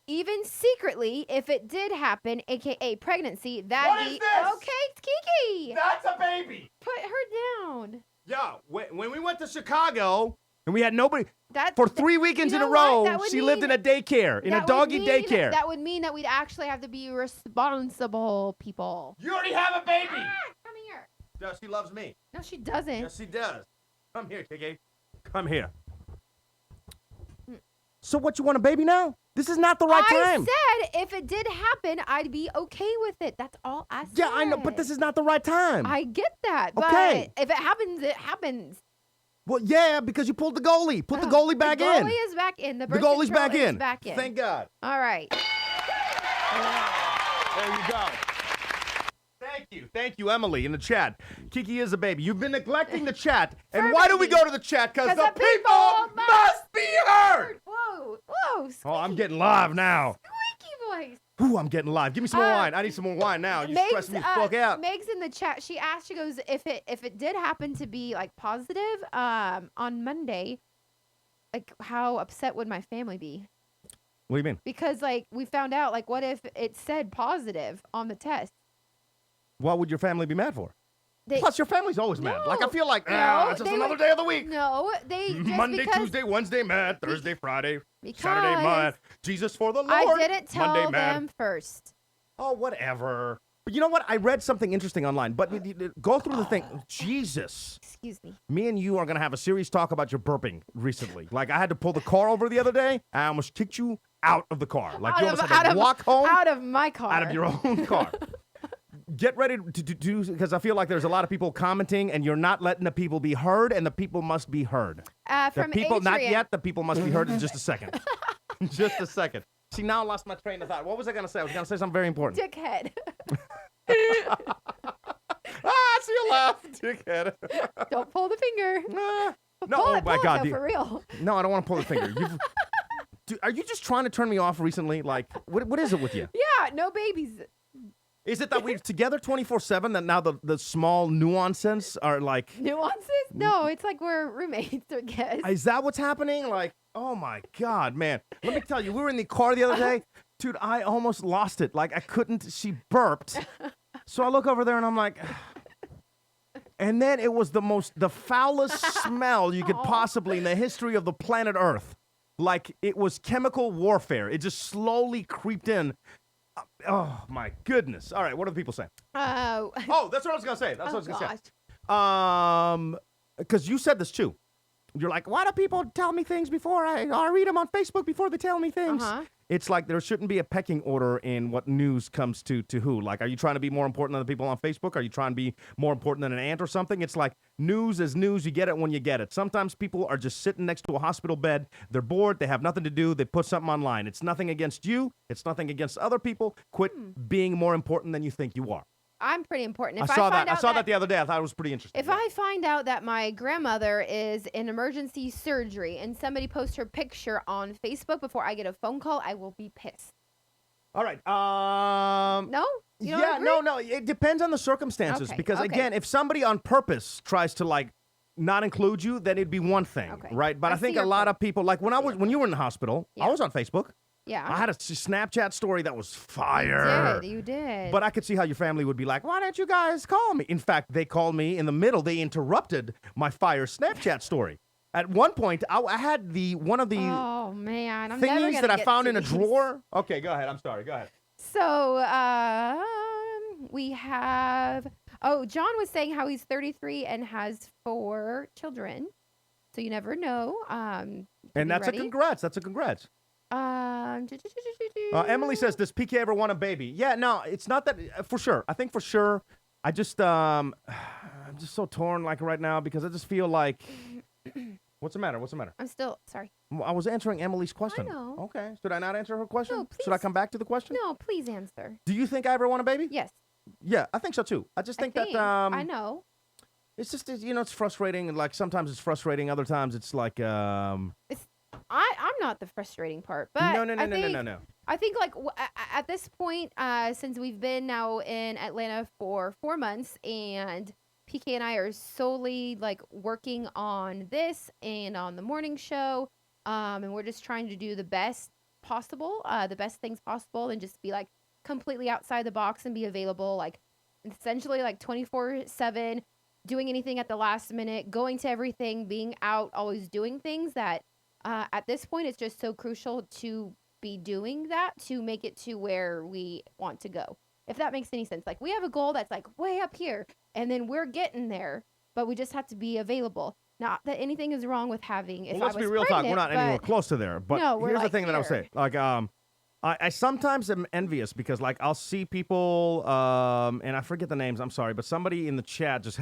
even secretly, if it did happen, aka pregnancy, that'd What is be this? okay. It's Kiki. That's a baby. Put her down. Yeah, when we went to Chicago and we had nobody That for 3 weekends you in a know what? row, That would she lived in mean- a daycare, in a that would doggy mean- daycare. That would mean that we'd actually have to be responsible people. You already have a baby. Come here. Yeah, she loves me. No, she doesn't. Yes, she does. Come here, KK. Come here. So what, you want a baby now? This is not the right time. I said if it did happen, I'd be okay with it. That's all I said. Yeah, I know, but this is not the right time. I get that, but Okay. if it happens, it happens. Well, yeah, because you pulled the goalie. Put the goalie back the in. goalie is back in. The birth goalie's control back is in. back in. Thank God. All right. There you go. Thank you, Emily, in the chat. Kiki is a baby. You've been neglecting the chat. And why do we go to the chat? Because the people must be heard. Whoa. Oh, I'm getting live now. Squeaky voice. Ooh, I'm getting live. Give me some more wine. I need some more wine now. You stress me the fuck out. Meg's in the chat. She asked, she goes, if it did happen to be like positive on Monday, like how upset would my family be? What do you mean? Because like we found out, like what if it said positive on the test? What would your family be mad for? Plus, your family's always mad. Like, I feel like, it's just another day of the week. No, they just Monday, Tuesday, Wednesday, mad. Thursday, Friday, Saturday, mad. Jesus for the Lord. I didn't tell Monday, them mad. first. Oh, whatever. But you know what? I read something interesting online. But go through the thing. Jesus. Excuse me. Me and you are going to have a serious talk about your burping recently. Like, I had to pull the car over the other day. I almost kicked you out of the car. Like, you almost had to walk home. Out of my car. Out of your own car. Get ready to do, because I feel like there's a lot of people commenting, and you're not letting the people be heard, and the people must be heard. From the people, Adrian. not yet, the people must be heard in just a second. Just a second. See, now I lost my train of thought. What was I going to say? I was going to say something very important. Dickhead. I see you laugh, dickhead. Don't pull the finger. No, pull it, my God. though, for real. No, I don't want to pull the finger. Dude, are you just trying to turn me off recently? Like, what is it with you? Yeah, no babies. Is it that we're together 24/7, that now the small nuances are like... Nuances? No, it's like we're roommates, I guess. Is that what's happening? Like, oh my God, man. Let me tell you, we were in the car the other day. Dude, I almost lost it. Like, I couldn't, she burped. So I look over there and I'm like... And then it was the foulest smell you could possibly in the history of the planet Earth. Like, it was chemical warfare. It just slowly creeped in. Oh, my goodness. All right, what are the people saying? Oh, that's what I was going to say. That's what I was going to say. Because you said this too. You're like, why do people tell me things before I read them on Facebook before they tell me things? It's like there shouldn't be a pecking order in what news comes to who. Like, are you trying to be more important than the people on Facebook? Are you trying to be more important than an ant or something? It's like news is news. You get it when you get it. Sometimes people are just sitting next to a hospital bed. They're bored. They have nothing to do. They put something online. It's nothing against you. It's nothing against other people. Quit being more important than you think you are. I'm pretty important. If I saw that the other day. I thought it was pretty interesting. If I find out that my grandmother is in emergency surgery and somebody posts her picture on Facebook before I get a phone call, I will be pissed. All right. No? You don't agree? No. It depends on the circumstances. Because, again, if somebody on purpose tries to, like, not include you, then it'd be one thing, right? But I think a lot of people, like when you were in the hospital, I was on Facebook. Yeah. I had a Snapchat story that was fire. You did. But I could see how your family would be like, why don't you guys call me? In fact, they called me in the middle. They interrupted my fire Snapchat story. At one point, I had one of the oh, man. I'm never thingies gonna that I get found to in a these. drawer. Okay, go ahead. I'm sorry. Go ahead. So, we have... Oh, John was saying how he's 33 and has 4 children. So you never know. And that's a congrats. That's a congrats. Emily says, does PK ever want a baby? Yeah, no, it's not that, for sure. I think for sure. I just, I'm just so torn like right now because I just feel like, what's the matter? I'm still, sorry. I was answering Emily's question. I know. Okay. Should I not answer her question? No, please. Should I come back to the question? No, please answer. Do you think I ever want a baby? Yes. Yeah, I think so too. I just think that, I know. It's just, it's frustrating. Like sometimes it's frustrating. Other times it's like, I'm not the frustrating part, but no. I think like at this point, since we've been now in Atlanta for 4 months, and PK and I are solely like working on this and on the morning show, and we're just trying to do the best possible, the best things possible, and just be like completely outside the box and be available, like essentially like 24/7, doing anything at the last minute, going to everything, being out, always doing things that. At this point, it's just so crucial to be doing that to make it to where we want to go. If that makes any sense. Like, we have a goal that's, like, way up here, and then we're getting there, but we just have to be available. Not that anything is wrong with having, if let's I was be real pregnant, talk. We're not anywhere close to there. But no, here's the like thing that I would say. Like, I sometimes am envious because, like, I'll see people, and I forget the names, I'm sorry, but somebody in the chat just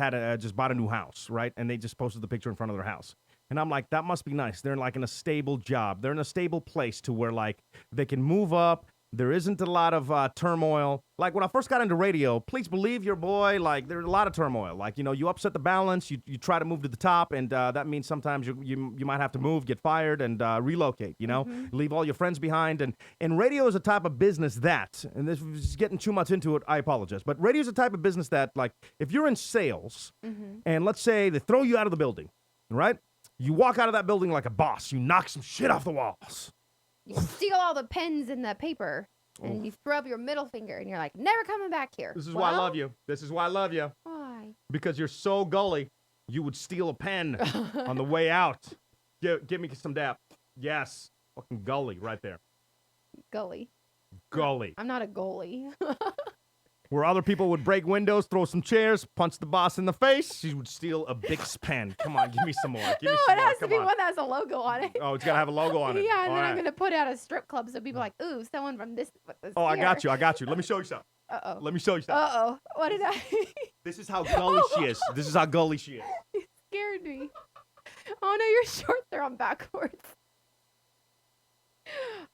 bought a new house, right? And they just posted the picture in front of their house. And I'm like, that must be nice. They're like in a stable job. They're in a stable place to where like they can move up, There isn't a lot of turmoil. Like when I first got into radio, please believe your boy, like there's a lot of turmoil. Like, you upset the balance, you try to move to the top, and that means sometimes you might have to move, get fired, and relocate, leave all your friends behind. And radio is a type of business that, and this is getting too much into it, I apologize, but radio is a type of business that, like, if you're in sales, and let's say they throw you out of the building, right? You walk out of that building like a boss. You knock some shit off the walls. You steal all the pens and the paper, and you throw up your middle finger, and you're like, never coming back here. This is why I love you. This is why I love you. Why? Because you're so gully, you would steal a pen on the way out. Give me some dap. Yes. Fucking gully right there. Gully. Gully. I'm not a goalie. Where other people would break windows, throw some chairs, punch the boss in the face, she would steal a Bix pen. Come on, give me some more. Give me some it more. has to Come be on. one that has a logo on it. Oh, it's got to have a logo on it. Yeah, and All then right. I'm going to put out a strip club so people are like, ooh, someone from this. Oh, I got you. Let me show you something. Uh-oh. Let me show you something. Uh-oh. What did I? This is how gully she is. This is how gully she is. You scared me. Oh, no, your shorts are on backwards.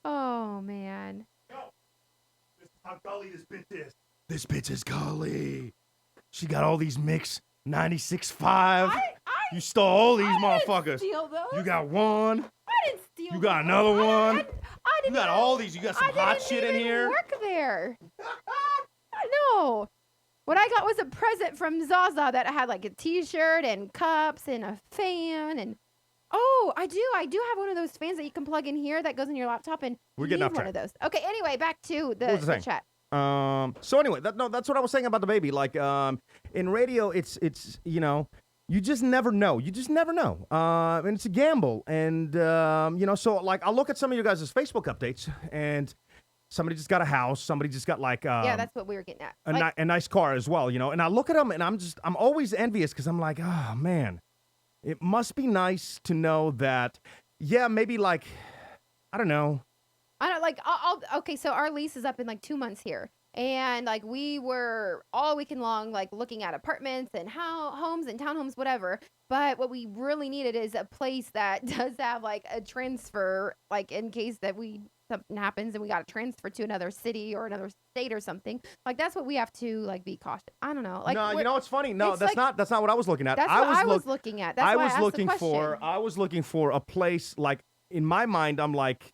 Oh, man. This is how gully this bitch is. This bitch is gully. She got all these mix 96.5. You stole all these motherfuckers. Steal those. You got one. I didn't steal You got those. another one. I You didn't got all these. You got some hot didn't shit in even here. Work there. No. What I got was a present from Zaza that had like a T-shirt and cups and a fan and. Oh, I do have one of those fans that you can plug in here that goes in your laptop, and We're you getting need off one track. of those. Okay, anyway, back to the saying? chat. So anyway, that's what I was saying about the baby. Like, in radio, it's you just never know. You just never know. And it's a gamble. And so like I'll look at some of you guys' Facebook updates, and somebody just got a house. Somebody just got like Yeah, that's what we were getting at. a nice car as well. And I look at them, and I'm always envious because I'm like, oh man, it must be nice to know that. Yeah, maybe like, I don't know. I don't like. Okay, so our lease is up in like 2 months here, and like we were all weekend long like looking at apartments and homes and townhomes, whatever. But what we really needed is a place that does have like a transfer, like in case that something happens and we got to transfer to another city or another state or something. Like that's what we have to like be cautious. I don't know. Like No, it's funny. No, that's like- not what I was looking at. That's what I was looking at. That's I why was I asked looking the for question. I was looking for a place like in my mind I'm like,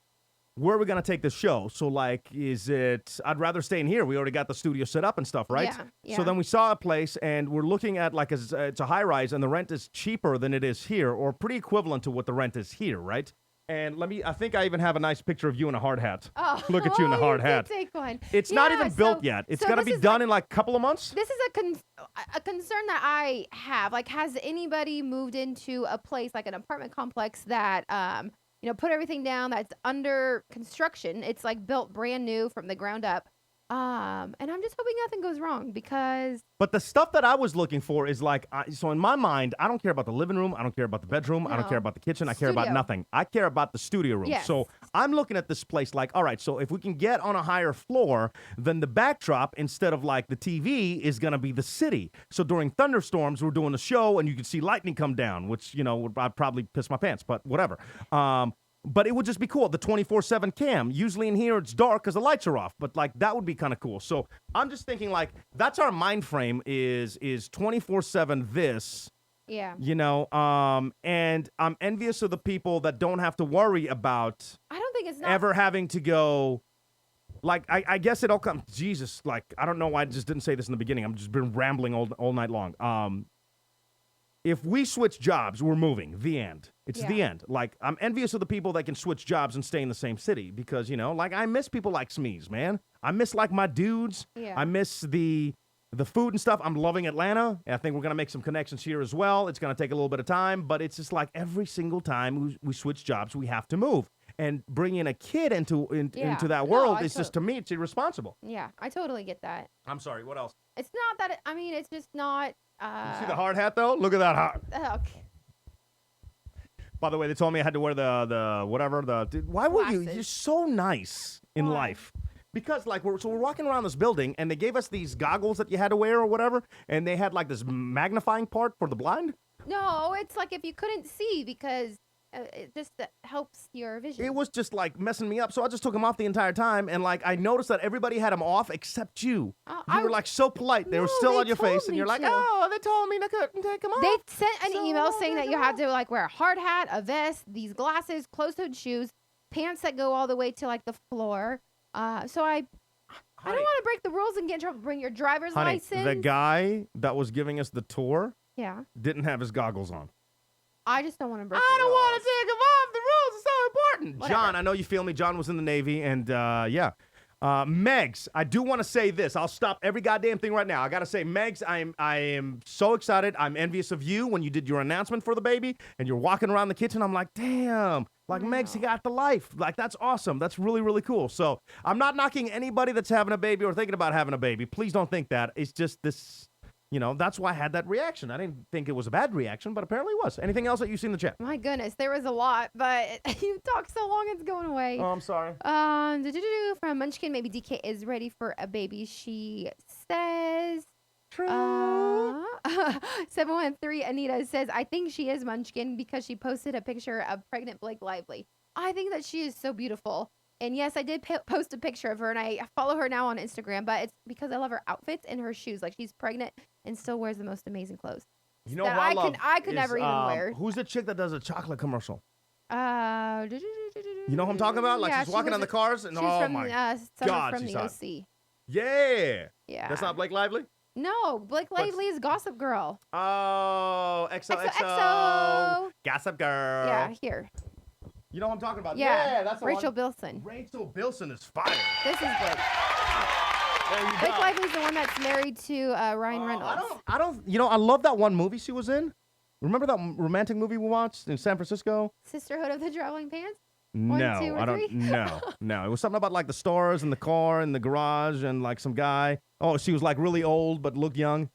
where are we gonna take this show? So like, is it? I'd rather stay in here. We already got the studio set up and stuff, right? Yeah. So then we saw a place, and we're looking at like it's a high rise, and the rent is cheaper than it is here, or pretty equivalent to what the rent is here, right? And I think I even have a nice picture of you in a hard hat. Oh, Look at you in a hard did hat. Take one. It's not Yeah, even built so- yet. It's so gotta this be is done like- in like a couple of months. This is a concern that I have. Like, has anybody moved into a place like an apartment complex that put everything down that's under construction? It's like built brand new from the ground up. And I'm just hoping nothing goes wrong because But the stuff that I was looking for is like, so in my mind, I don't care about the living room. I don't care about the bedroom. I don't No. care about the kitchen. I care about Studio. nothing. I care about the studio room. Yes. So I'm looking at this place like, all right, so if we can get on a higher floor, then the backdrop, instead of like the TV, is going to be the city. So during thunderstorms, we're doing a show and you can see lightning come down, which, I'd probably piss my pants, but whatever. But it would just be cool. The 24/7 cam. Usually in here it's dark because the lights are off. But like that would be kind of cool. So I'm just thinking like that's our mind frame is 24/7 this. yeah. And I'm envious of the people that don't have to worry about I don't think it's not ever having to go. Like I guess it all comes. Jesus, like I don't know why I just didn't say this in the beginning. I'm just been rambling all night long. If we switch jobs, we're moving. The end. It's the end. Like, I'm envious of the people that can switch jobs and stay in the same city because, like, I miss people like Smeeze, man. I miss, like, my dudes. Yeah. I miss the food and stuff. I'm loving Atlanta. I think we're going to make some connections here as well. It's going to take a little bit of time, but it's just like every single time we switch jobs, we have to move. And bringing a kid into that No, world I is just, to me, it's irresponsible. Yeah, I totally get that. I'm sorry. What else? It's not that. It's just not. You see the hard hat, though? Look at that hat. Okay. By the way, they told me I had to wear the whatever. Why were you? Glasses. You're so nice in Why? life. Because like we're walking around this building and they gave us these goggles that you had to wear or whatever, and they had like this magnifying part for the blind. No, it's like if you couldn't see because It just helps your vision. It was just like messing me up. So I just took him off the entire time. And like, I noticed that everybody had him off except you. You were like so polite. They were still they on your told face. And me you're like, to. oh, they told me to take him off. They sent an So email saying that take you him had off. to like wear a hard hat, a vest, these glasses, closed-toed shoes, pants that go all the way to like the floor. So I don't want to break the rules and get in trouble. Bring your driver's Honey, license. the guy that was giving us the tour Yeah. didn't have his goggles on. I just don't want to break. I the don't want rules. to take him off. The rules are so important. Whatever. John, I know you feel me. John was in the Navy, and yeah. Megs, I do want to say this. I'll stop every goddamn thing right now. I got to say, Megs, I am so excited. I'm envious of you when you did your announcement for the baby, and you're walking around the kitchen. I'm like, damn. Like, Megs, you got the life. Like, that's awesome. That's really, really cool. So I'm not knocking anybody that's having a baby or thinking about having a baby. Please don't think that. It's just this... You know, that's why I had that reaction. I didn't think it was a bad reaction, but apparently it was. Anything else that you see in the chat? My goodness, there was a lot, but you talk so long, it's going away. Oh, I'm sorry. From Munchkin, maybe DK is ready for a baby. She says. True. 713 Anita says, I think she is Munchkin because she posted a picture of pregnant Blake Lively. I think that she is so beautiful. And yes, I did post a picture of her, and I follow her now on Instagram, but it's because I love her outfits and her shoes. Like, she's pregnant and still wears the most amazing clothes. You know that what I love I could is, never even wear. Who's the chick that does a chocolate commercial? You You know who I'm talking about? Like, she's walking on the cars, and She's oh from, my Summer God, from she's the hot. OC. Yeah. Yeah. That's not Blake Lively? No, Blake Lively is Gossip Girl. Oh, XOXO. XOXO. Gossip Girl. Yeah, here. You know what I'm talking about? Yeah, that's the Rachel one. Bilson. Rachel Bilson is fire. This is Blake. There you Blake go. Lively's the one that's married to Ryan Reynolds. I don't, you know, I love that one movie she was in. Remember that romantic movie we watched in San Francisco? Sisterhood of the Traveling Pants? No, 1, 2, or I don't. 3? No. It was something about like the stars and the car and the garage and like some guy. Oh, she was like really old but looked young.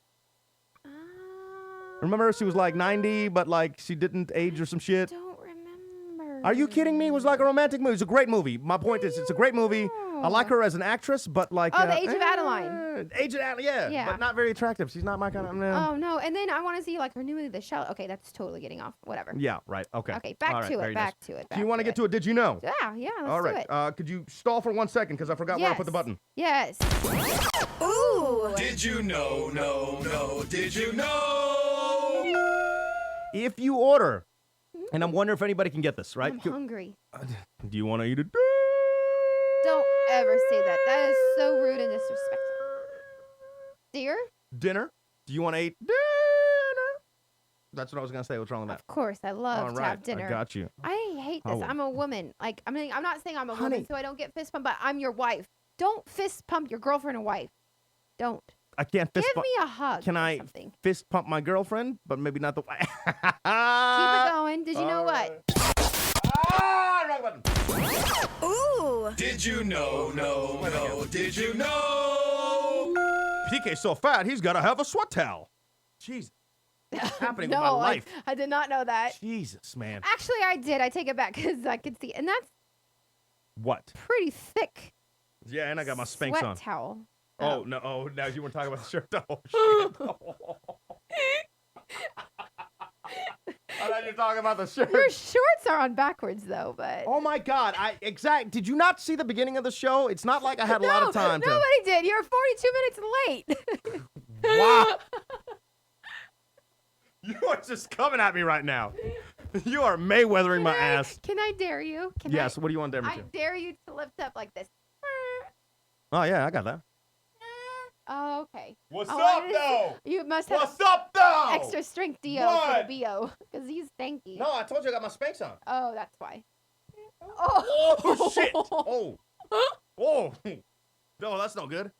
Remember, she was like 90 but like she didn't age or some shit. Don't remember. Are you kidding me? It was like a romantic movie. It's a great movie. My point is, it's a great movie. I like her as an actress, but like. Oh, The Age of Adeline. Age of Adeline, yeah. But not very attractive. She's not my kind of. No. Oh, no. And then I want to see like her new movie, The Shell. Okay, that's totally getting off. Whatever. Yeah, right. Okay. Okay, back to it. Back to it. Do you want to get to it? Did you know? Yeah, let's All do right. it. Could you stall for 1 second because I forgot where I put the button. Yes. Ooh. Did you know? No. Did you know? If you order, and I'm wondering if anybody can get this, right? I'm hungry. Do you want to eat it? Don't ever say that. That is so rude and disrespectful. Dear? Dinner? Do you want to eat dinner? That's what I was gonna say. What's wrong with that? Of course, I love All to right, have dinner. I got you. I hate this. Oh. I'm a woman. Like, I mean, I'm not saying I'm a Honey. woman so I don't get fist pumped, but I'm your wife. Don't fist pump your girlfriend or wife. Don't. I can't fist Give pump. me a hug. Can or I something. fist pump my girlfriend, but maybe not the. Keep it going. Did you know what? Wrong button. Ooh. Did you know? No. Did you know? PK's so fat, he's got to have a sweat towel. Jesus. What's happening with my No, life? I did not know that. Jesus, man. Actually, I did. I take it back because I could see. And that's What? pretty thick. Yeah, and I got my Spanx sweat on. towel. Oh, no. Oh, now you weren't talking about the shirt. Oh, shit. I thought you were talking about the shirt. Your shorts are on backwards, though, but. Oh, my God. Did you not see the beginning of the show? It's not like I had a lot of time to. Nobody did. You're 42 minutes late. Wow. You are just coming at me right now. You are Mayweathering my ass. Can I dare you? Yes, what do you want to dare me I to? dare you to lift up like this. Oh, yeah, I got that. Oh, okay. What's Oh, up, I just- though? You must have What's up, though? extra strength Dio for What? the BO because he's stanky. No, I told you I got my Spanx on. Oh, that's why. Oh, shit. Oh. Oh. No, that's no good.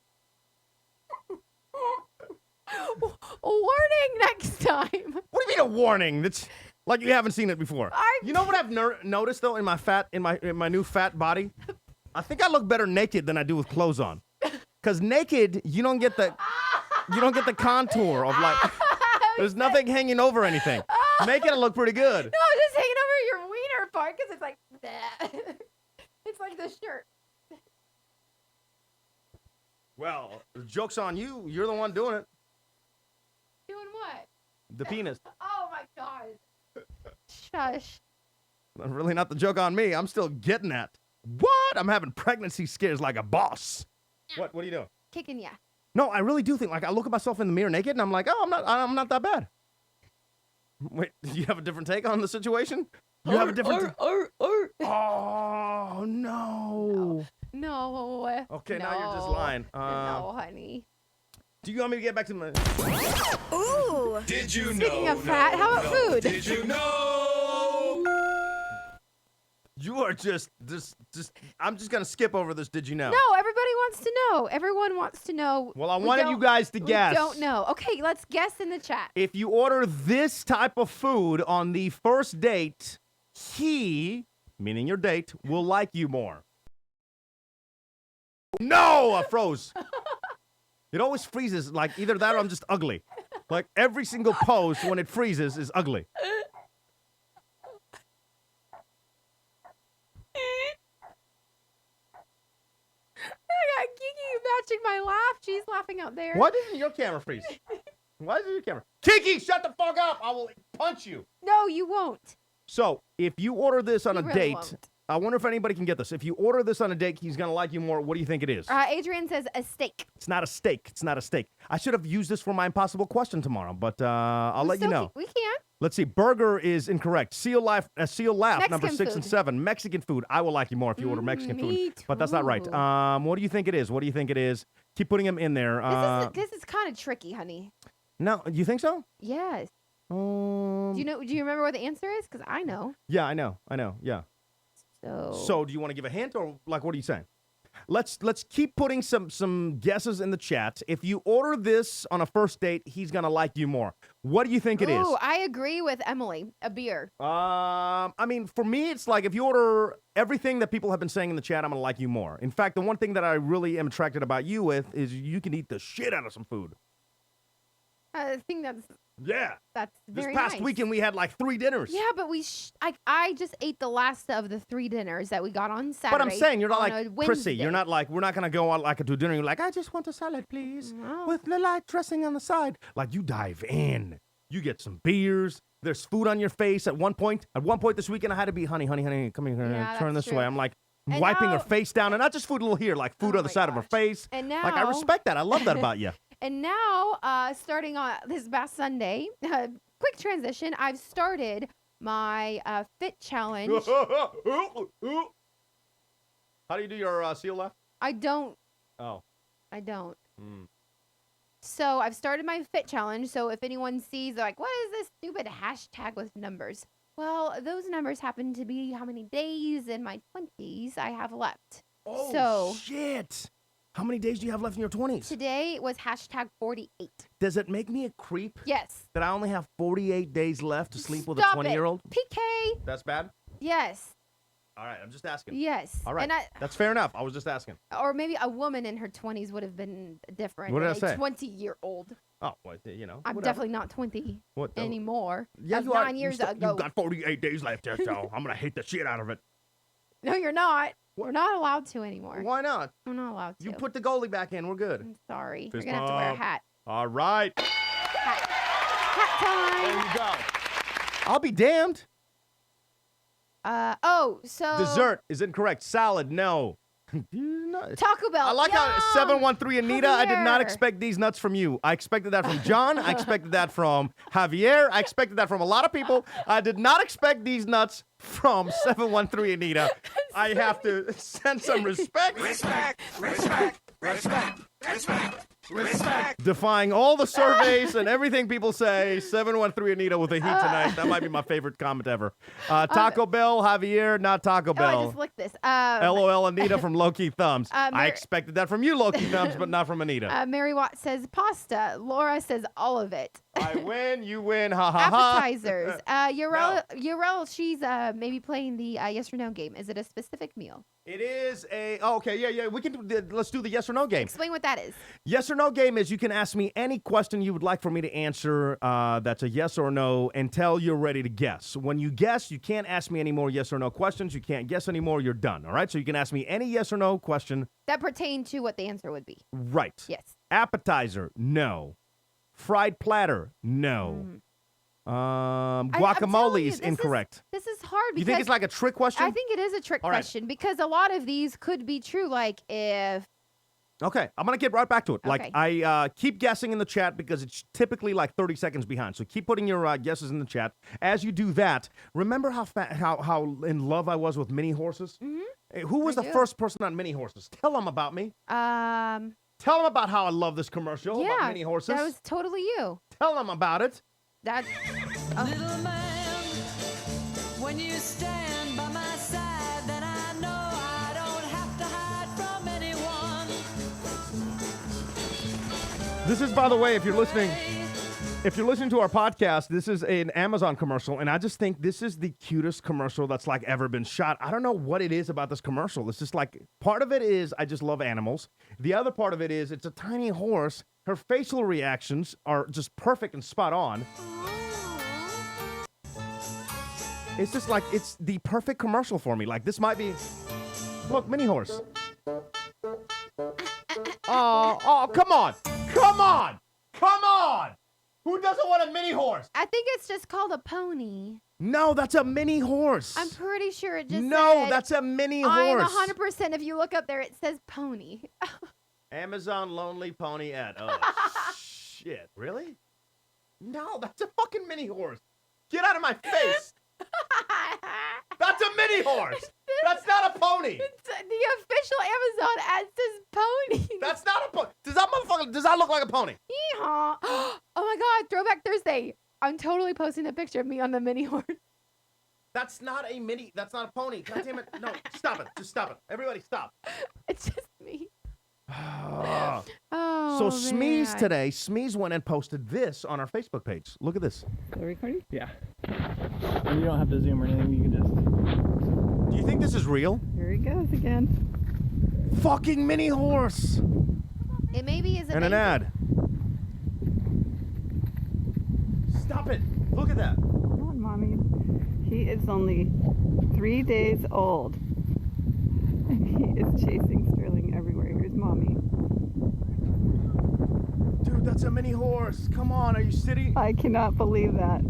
Warning next time. What do you mean a warning? That's like you haven't seen it before. You know what I've noticed though in my new fat body? I think I look better naked than I do with clothes on. Cause naked, you don't get the contour of like there's nothing hanging over anything. Naked, I look pretty good. No, just hanging over your wiener part because it's like that. It's like the shirt. Well, the joke's on you. You're the one doing it. Doing what? The penis. Oh my god. Shush. Really not the joke on me. I'm still getting that. What? I'm having pregnancy scares like a boss. What are you doing? Kicking ya. No, I really do think, like, I look at myself in the mirror naked and I'm like, oh, I'm not that bad. Wait, do you have a different take on the situation? You have a different Oh, no. No. Okay, no. now you're just lying. No, honey. Do you want me to get back to my... Ooh. Did you Speaking of fat, how about food? Did you know? You are just, I'm just going to skip over this, did you know? No, everybody wants to know. Everyone wants to know. Well, I wanted you guys to guess. We don't know. Okay, let's guess in the chat. If you order this type of food on the first date, he, meaning your date, will like you more. No, I froze. It always freezes. Like, either that or I'm just ugly. Like, every single post when it freezes is ugly. I got Kiki matching my laugh. She's laughing out there. Why doesn't your camera freeze? Why doesn't your camera? Kiki, shut the fuck up! I will punch you. No, you won't. So, if you order this on You a really date, won't. I wonder if anybody can get this. If you order this on a date, he's gonna like you more. What do you think it is? Adrian says a steak. It's not a steak. It's not a steak. I should have used this for my impossible question tomorrow, but I'll let you know. We can. Let's see. Burger is incorrect. Seal laugh, number Mexican 6 and food. 7. Mexican food. I will like you more if you order Mexican food. Me But that's not right. too. What do you think it is? What do you think it is? Keep putting them in there. This is kind of tricky, honey. No, you think so? Yes. Um, Do you remember what the answer is? Because I know. Yeah, I know. Yeah. So. So, do you want to give a hint, or like, what are you saying? Let's keep putting some guesses in the chat. If you order this on a first date, he's gonna like you more. What do you think it is? Ooh, I agree with Emily. A beer. I mean, for me, it's like if you order everything that people have been saying in the chat, I'm gonna like you more. In fact, the one thing that I really am attracted about you with is you can eat the shit out of some food. I think that's Yeah. very This past nice. weekend we had like 3 dinners. Yeah, but I just ate the last of the 3 dinners that we got on Saturday. But I'm saying you're not on like a Chrissy. You're Wednesday. not like, we're not gonna go out like to dinner. You're like, I just want a salad, please, No. with the light dressing on the side. Like, you dive in. You get some beers. There's food on your face. At one point this weekend, I had to be, honey, come here, Yeah, turn that's this way. true. I'm like And wiping her now- face down, and not just food a little here, like food Oh on the my side of her gosh. face. And now, Like, I respect that. I love that about you. And now, starting on this past Sunday, quick transition. I've started my fit challenge. How do you do your seal laugh? I don't. Oh. Mm. So I've started my fit challenge. So if anyone sees, like, what is this stupid hashtag with numbers? Well, those numbers happen to be how many days in my 20s I have left. Oh, So- shit. How many days do you have left in your 20s? Today was hashtag 48. Does it make me a creep Yes. that I only have 48 days left to sleep with a Stop it. 20-year-old? PK. That's bad? Yes. All right, I'm just asking. Yes. All right, And that's fair enough. I was just asking. or maybe a woman in her 20s would have been different. What did than I say? a 20-year-old. Oh, well, you know. I'm whatever. definitely not 20 What, anymore. Yeah, That's you are. 9 years you ago. You've got 48 days left there, so I'm going to hate the shit out of it. No, you're not. We're not allowed to anymore. Why not? We're not allowed to. You put the goalie back in. We're good. I'm sorry. Fist You're going to have to wear a bump. hat. All right. Hat There time. you go. I'll be damned. So. Dessert is incorrect. Salad, no. Taco Bell. I like how Yum! 713 Anita, I did not Javier. expect these nuts from you. I expected that from John. I expected that from Javier. I expected that from a lot of people. I did not expect these nuts from 713 Anita. I have to send some respect. Defying all the surveys and everything people say. 713 Anita with a heat tonight. That might be my favorite comment ever. Taco Bell, Javier, not Taco Oh, I Bell. just licked this. LOL Anita from Low Key Thumbs. I Mary- expected that from you, Low Key Thumbs, but not from Anita. Mary Watt says pasta. Laura says all of it. I win, you win, ha ha ha. Appetizers. Urel, she's maybe playing the yes or no game. Is it a specific meal? It is a okay, yeah. We can let's do the yes or no game. Explain what that is. Yes or no game is you can ask me any question you would like for me to answer. That's a yes or no until you're ready to guess. When you guess, you can't ask me any more yes or no questions. You can't guess anymore. You're done. All right. So you can ask me any yes or no question. That pertain to what the answer would be. Right. Yes. Appetizer, no. Fried platter, no. I'm telling Guacamole you, is incorrect. This is hard because You think it's like a trick question? I think it is a trick All right. question because a lot of these could be true. Like if Okay, I'm going to get right back to it. Like, Okay. I keep guessing in the chat because it's typically like 30 seconds behind. So keep putting your guesses in the chat. As you do that, remember how in love I was with mini horses? Mm-hmm. Who was I the do. first person on mini horses? Tell them about me. Tell them about how I love this commercial about yeah, mini horses. that was totally you. Tell them about it. That Little man, when you stand by my side, then I know I don't have to hide from anyone. This is, by the way, if you're listening to our podcast, this is an Amazon commercial, and I just think this is the cutest commercial that's like ever been shot. I don't know what it is about this commercial. It's just like, part of it is I just love animals. The other part of it is it's a tiny horse. Her facial reactions are just perfect and spot on. It's just like, it's the perfect commercial for me. Like, this might be, look, mini horse. Oh, come on. Come on. Come on. Who doesn't want a mini horse? I think it's just called a pony. No, that's a mini horse. I'm pretty sure it just No, said, that's a mini I'm horse. 100%. If you look up there, it says pony. Amazon lonely pony ad. Oh, shit. Really? No, that's a fucking mini horse. Get out of my face. That's a mini horse. That's not a pony. The official Amazon ad says pony. That's not a pony. Does that look like a pony? Yeehaw. Oh my God, Throwback Thursday. I'm totally posting a picture of me on the mini horse. That's not a pony. God damn it. No, stop it. Just stop it. Everybody stop. It's just me. So Oh, Smeeze man. today, Smeeze went and posted this on our Facebook page. Look at this. The recording? Yeah. And you don't have to zoom or anything. You can just. Do you think this is real? Here he goes again. Fucking mini horse. It maybe is And amazing. an ad. Stop it. Look at that. Come on, Mommy. He is only 3 days old. And he is chasing Sterling everywhere. Here's Mommy. Dude, that's a mini horse. Come on, are you sitting? I cannot believe that.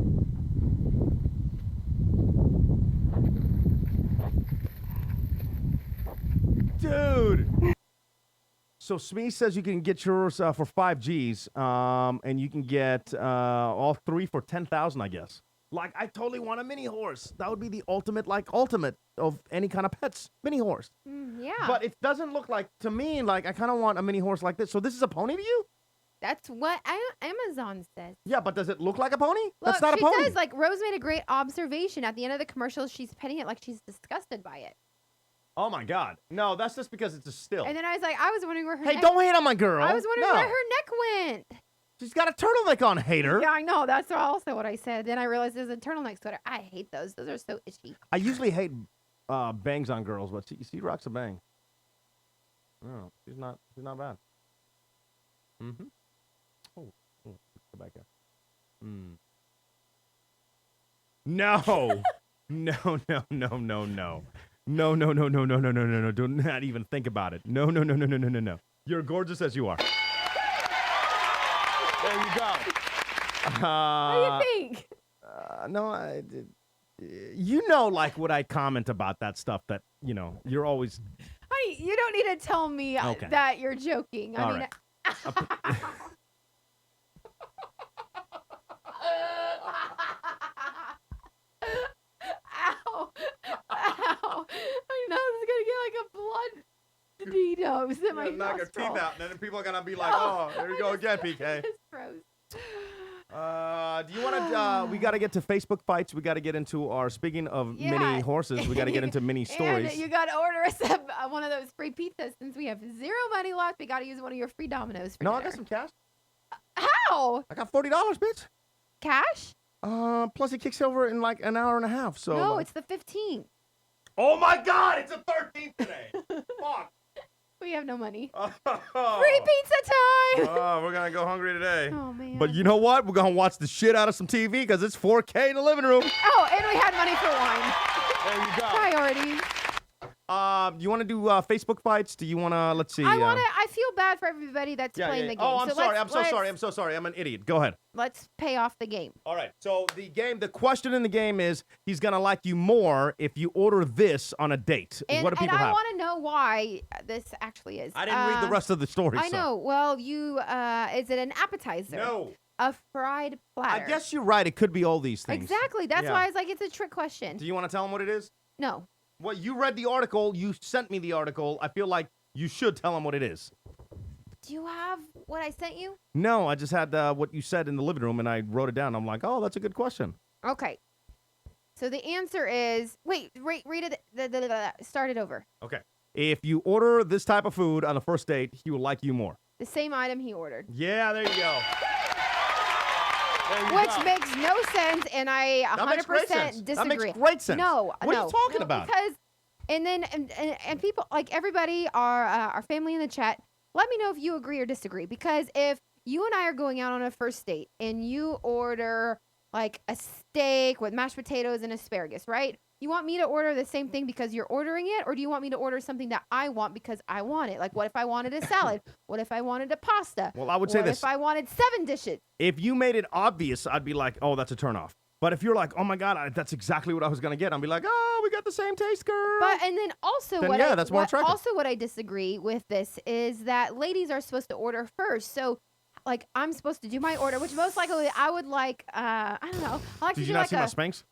Dude. So Smee says you can get yours for 5 Gs, and you can get all 3 for 10,000, I guess. Like, I totally want a mini horse. That would be the ultimate of any kind of pets, mini horse. Yeah. But it doesn't look like, to me, like, I kind of want a mini horse like this. So this is a pony to you? That's what Amazon says. Yeah, but does it look like a pony? Look, That's not a she pony. does. Like, Rose made a great observation. At the end of the commercial, she's petting it like she's disgusted by it. Oh, my God. No, that's just because it's a still. And then I was wondering where her Hey, neck... don't hate on my girl. I was wondering No. where her neck went. She's got a turtleneck on, hater. Yeah, I know. That's also what I said. Then I realized there's a turtleneck sweater. I hate those. Those are so itchy. I usually hate bangs on girls, but she rocks a bang. No, she's not bad. Mm-hmm. Oh, go back up. No. No. Do not even think about it. No. You're gorgeous as you are. There you go. What do you think? No, you know, like what I comment about that stuff that, you know, you're always. Honey, you don't need to tell me Okay. that you're joking. I All mean, right. Ow. I know this is going to get like a blood detox in my knock your nostril. teeth out, and then people are gonna be like, "Oh, there you go again, PK." It's froze. Do you want to? We got to get to Facebook fights. We got to get into our. Speaking of Yeah. mini horses, we got to get into mini stories. And you got to order us one of those free pizzas since we have zero money left. We got to use one of your free Domino's for No, I dinner. got some cash. How? I got $40, bitch. Cash? Plus it kicks over in like an hour and a half. So. No, it's the 15th. Oh my God! It's the 13th today. Fuck. We have no money. Oh. Free pizza time! Oh, we're gonna go hungry today. Oh, man. But you know what? We're gonna watch the shit out of some TV because it's 4K in the living room. Oh, and we had money for wine. There you go. Priorities. You want to do Facebook fights? Do you want to? Let's see. I feel bad for everybody that's playing the game. Oh, I'm so sorry. let's- I'm so sorry. I'm so sorry. I'm an idiot. Go ahead. Let's pay off the game. All right. So the question in the game is he's gonna like you more if you order this on a date. And, What do people and I have? want to know why this actually is. I didn't read the rest of the story. I so. know. Well, is it an appetizer? No. A fried platter. I guess you're right. It could be all these things. Exactly. That's Yeah. why I was like, it's a trick question. Do you want to tell him what it is? No. Well, you read the article. You sent me the article. I feel like you should tell him what it is. Do you have what I sent you? No, I just had what you said in the living room, and I wrote it down. I'm like, oh, that's a good question. Okay. So the answer is read it. Start it over. Okay. If you order this type of food on a first date, he will like you more. The same item he ordered. Yeah, there you go. There you Which go. makes no sense, and I That makes great 100% sense. disagree. That makes great sense. No, What are you talking no, about? Because, and people, like everybody, our family in the chat, let me know if you agree or disagree. Because if you and I are going out on a first date and you order like a steak with mashed potatoes and asparagus, right? You want me to order the same thing because you're ordering it, or do you want me to order something that I want because I want it? Like, what if I wanted a salad? What if I wanted a pasta? Well, I would say what this. if I wanted 7 dishes? If you made it obvious, I'd be like, oh, that's a turnoff. But if you're like, oh my God, that's exactly what I was gonna get, I'd be like, oh, we got the same taste, girl. But and then also Then, what yeah, I, that's more what, attractive. also what I disagree with this is that ladies are supposed to order first. So like I'm supposed to do my order, which most likely I would like. I don't know. I like Did to you do not like see my Spanx?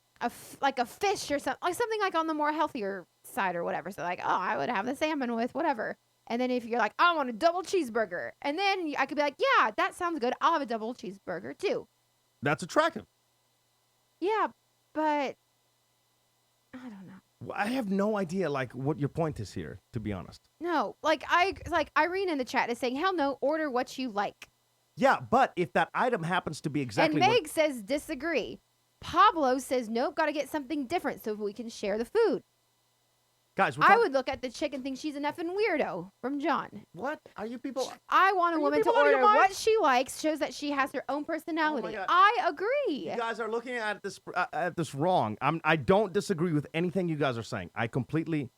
like a fish or something, like something like on the more healthier side or whatever. So like, oh, I would have the salmon with whatever. And then if you're like, I want a double cheeseburger, and then I could be like, yeah, that sounds good. I'll have a double cheeseburger too. That's attractive. Yeah, but I don't know. Well, I have no idea, like, what your point is here, to be honest. No, like Irene in the chat is saying, hell no, order what you like. Yeah, but if that item happens to be exactly And Meg says disagree. Pablo says nope, got to get something different so we can share the food. Guys, I would look at the chick and think she's an effing weirdo. From John. What are you people? I want a you woman to people out of your order what minds? she likes. Shows that she has her own personality. God. I agree. You guys are looking at this wrong. I don't disagree with anything you guys are saying. I completely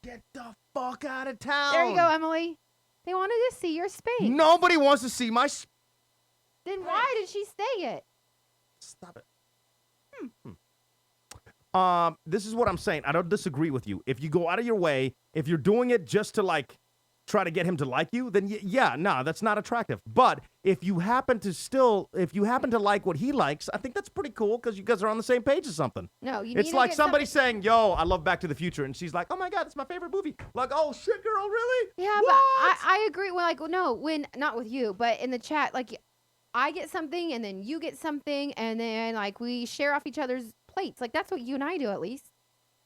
get the fuck out of town. There you go, Emily. They wanted to see your space. Nobody wants to see my. Then why did she say it? Stop it. This is what I'm saying. I don't disagree with you. If you go out of your way, if you're doing it just to like try to get him to like you, then that's not attractive. But if you happen to like what he likes, I think that's pretty cool because you guys are on the same page or something. No, you It's need to like get somebody saying, "Yo, I love Back to the Future," and she's like, "Oh my God, it's my favorite movie." Like, "Oh shit, girl, really?" Yeah, what? but I agree. Well, like, no, when not with you, but in the chat, like, I get something and then you get something, and then like we share off each other's plates. Like that's what you and I do at least.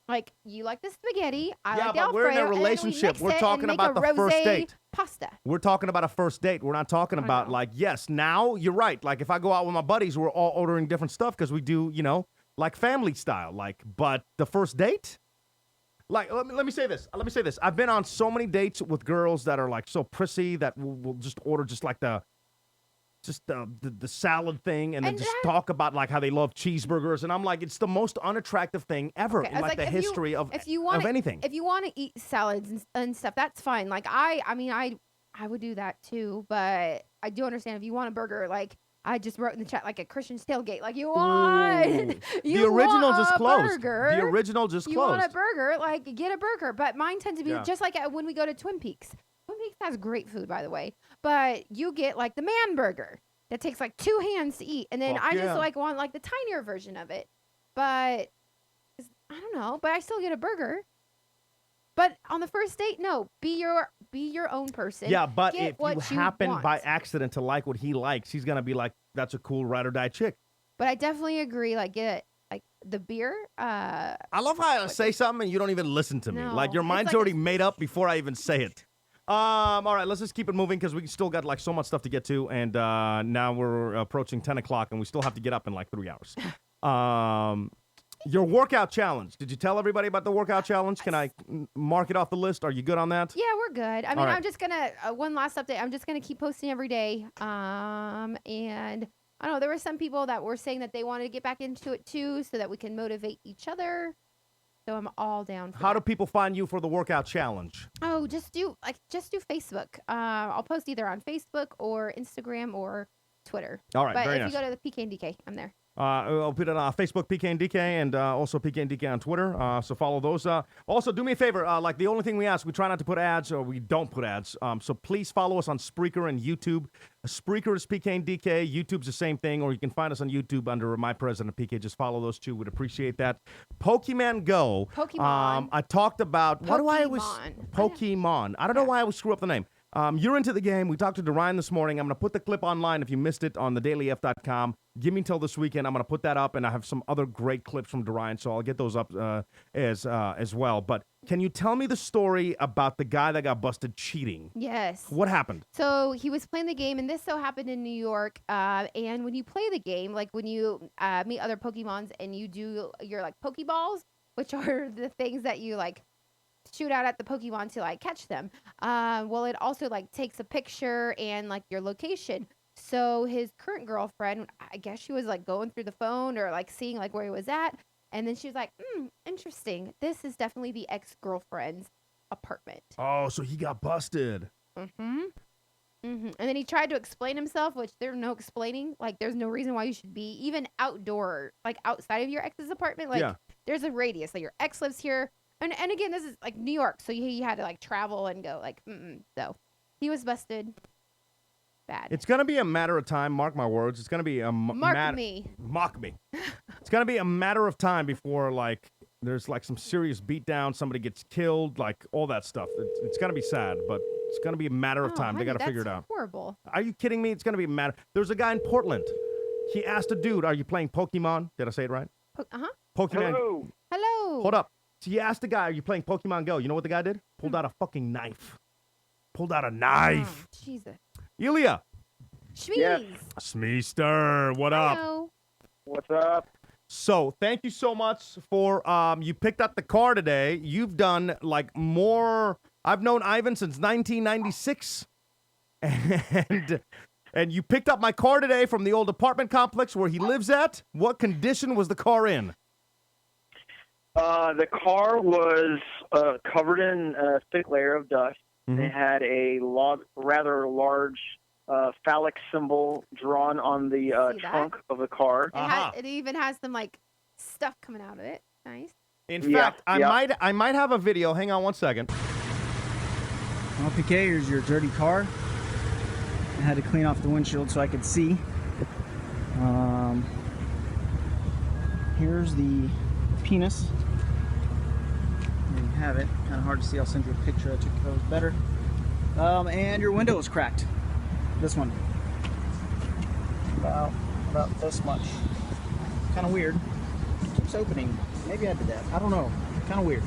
Like you like the spaghetti, I like the but we're in a Alfredo, and then we relationship. mix We're it and talking make about a the first rosé date. Pasta. We're talking about a first date. We're not talking about like, yes, now you're right. Like if I go out with my buddies, we're all ordering different stuff because we do, like family style. Like, but the first date? Like, let me say this. I've been on so many dates with girls that are like so prissy that will just order just like the salad thing and then just talk about like how they love cheeseburgers. And I'm like, it's the most unattractive thing ever Okay, in I was like the if history you, of if you want anything. If you want to eat salads and stuff, that's fine. Like I mean, I would do that too, but I do understand if you want a burger, like I just wrote in the chat, like a Christian's tailgate, like you want, The original just closed. Burger, The original just you closed. want a burger, like get a burger. But mine tends to be Yeah. just like when we go to Twin Peaks. Twin Peaks has great food, by the way, but you get like the man burger that takes like 2 hands to eat, and then Fuck I yeah. just like want like the tinier version of it. But I don't know, but I still get a burger. But on the first date, no, be your own person. Yeah, but Get if what you happen want. by accident to like what he likes, he's gonna be like, "That's a cool ride or die chick." But I definitely agree. Like get like the beer. I love how I say something and you don't even listen to me. No, Like your it's mind's like already made up before I even say it. All right, let's just keep it moving because we still got like so much stuff to get to, and now we're approaching 10 o'clock, and we still have to get up in like 3 hours. Your workout challenge. Did you tell everybody about the workout challenge? Can I mark it off the list? Are you good on that? Yeah, we're good. I mean, right. I'm just gonna one last update. I'm just gonna keep posting every day. And I don't know. There were some people that were saying that they wanted to get back into it too, so that we can motivate each other. So I'm all down for How do that. people find you for the workout challenge? Oh, just do Facebook. I'll post either on Facebook or Instagram or Twitter. All right, But very if nice. you go to the PK and DK, I'm there. I'll put it on Facebook, PK and DK, and also PK and DK on Twitter. So follow those. Also, do me a favor. Like the only thing we ask, we try not to put ads, or we don't put ads. So please follow us on Spreaker and YouTube. Spreaker is PK and DK. YouTube's the same thing, or you can find us on YouTube under My President PK. Just follow those two. We'd appreciate that. Pokemon Go. Pokemon. I talked about what do I always Pokemon. Pokemon. I don't know why I always screw up the name. You're into the game. We talked to Dorian this morning. I'm going to put the clip online if you missed it on thedailyf.com. Give me until this weekend. I'm going to put that up, and I have some other great clips from Dorian, so I'll get those up as well. But can you tell me the story about the guy that got busted cheating? Yes. What happened? So he was playing the game, and this so happened in New York. And when you play the game, like when you meet other Pokemons and you do your like Pokeballs, which are the things that you like shoot out at the Pokemon to like catch them. Well, it also like takes a picture and like your location. So his current girlfriend, I guess she was like going through the phone or like seeing like where he was at. And then she was like, interesting. This is definitely the ex-girlfriend's apartment. Oh, so he got busted. And then he tried to explain himself, which there's no explaining. Like, there's no reason why you should be even outdoor, like outside of your ex's apartment. Like, there's a radius. Like, your ex lives here. And again, this is like New York. So he had to like travel and go like, So he was busted. Bad. It's going to be a matter of time. Mark my words. It's going to be a Mark me. Mock me. It's going to be a matter of time before, like, there's, like, some serious beatdown. Somebody gets killed, like, all that stuff. It's going to be sad, but it's going to be a matter of time. They got to figure it out. Horrible. Are you kidding me? It's going to be a matter. There's a guy in Portland. He asked a dude, are you playing Pokemon? Did I say it right? Pokemon. Hello. Hold up. So he asked the guy, are you playing Pokemon Go? You know what the guy did? Pulled out a fucking knife. Pulled out a knife. Oh, Jesus. Ilya. Schmeez. Smeester, what up? Hello. What's up? So, thank you so much for, you picked up the car today. You've done, like, more, I've known Ivan since 1996. And you picked up my car today from the old apartment complex where he lives at. What condition was the car in? The car was covered in a thick layer of dust. Mm-hmm. It had a rather large phallic symbol drawn on the trunk of the car. It even has some like stuff coming out of it. Nice. In fact, I might have a video. Hang on one second. Well, PK, here's your dirty car. I had to clean off the windshield so I could see. Here's the penis. There you have it. Kind of hard to see. I'll send you a picture. I took those better. And your window is cracked. This one. About this much. Kind of weird. Keeps opening. Maybe I did that. I don't know. Kind of weird.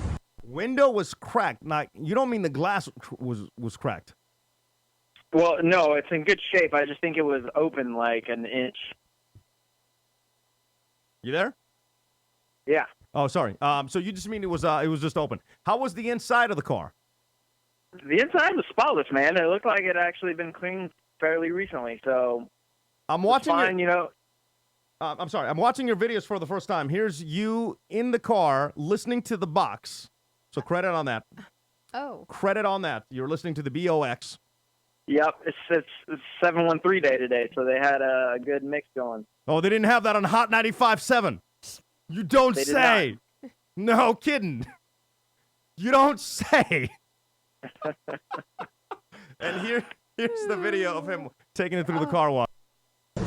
Window was cracked. Like, you don't mean the glass was cracked. Well, no, it's in good shape. I just think it was open like an inch. You there? Yeah. Oh, sorry. So you just mean it was just open. How was the inside of the car? The inside was spotless, man. It looked like it had actually been cleaned fairly recently. So I'm watching. Fine, you know. I'm sorry. I'm watching your videos for the first time. Here's you in the car listening to the box. So credit on that. Oh. Credit on that. You're listening to the BOX. Yep, it's 713 day today, so they had a good mix going. Oh, they didn't have that on Hot 95.7. You don't They did say. No kidding. You don't say. And here's the video of him taking it through the car wash. Okay,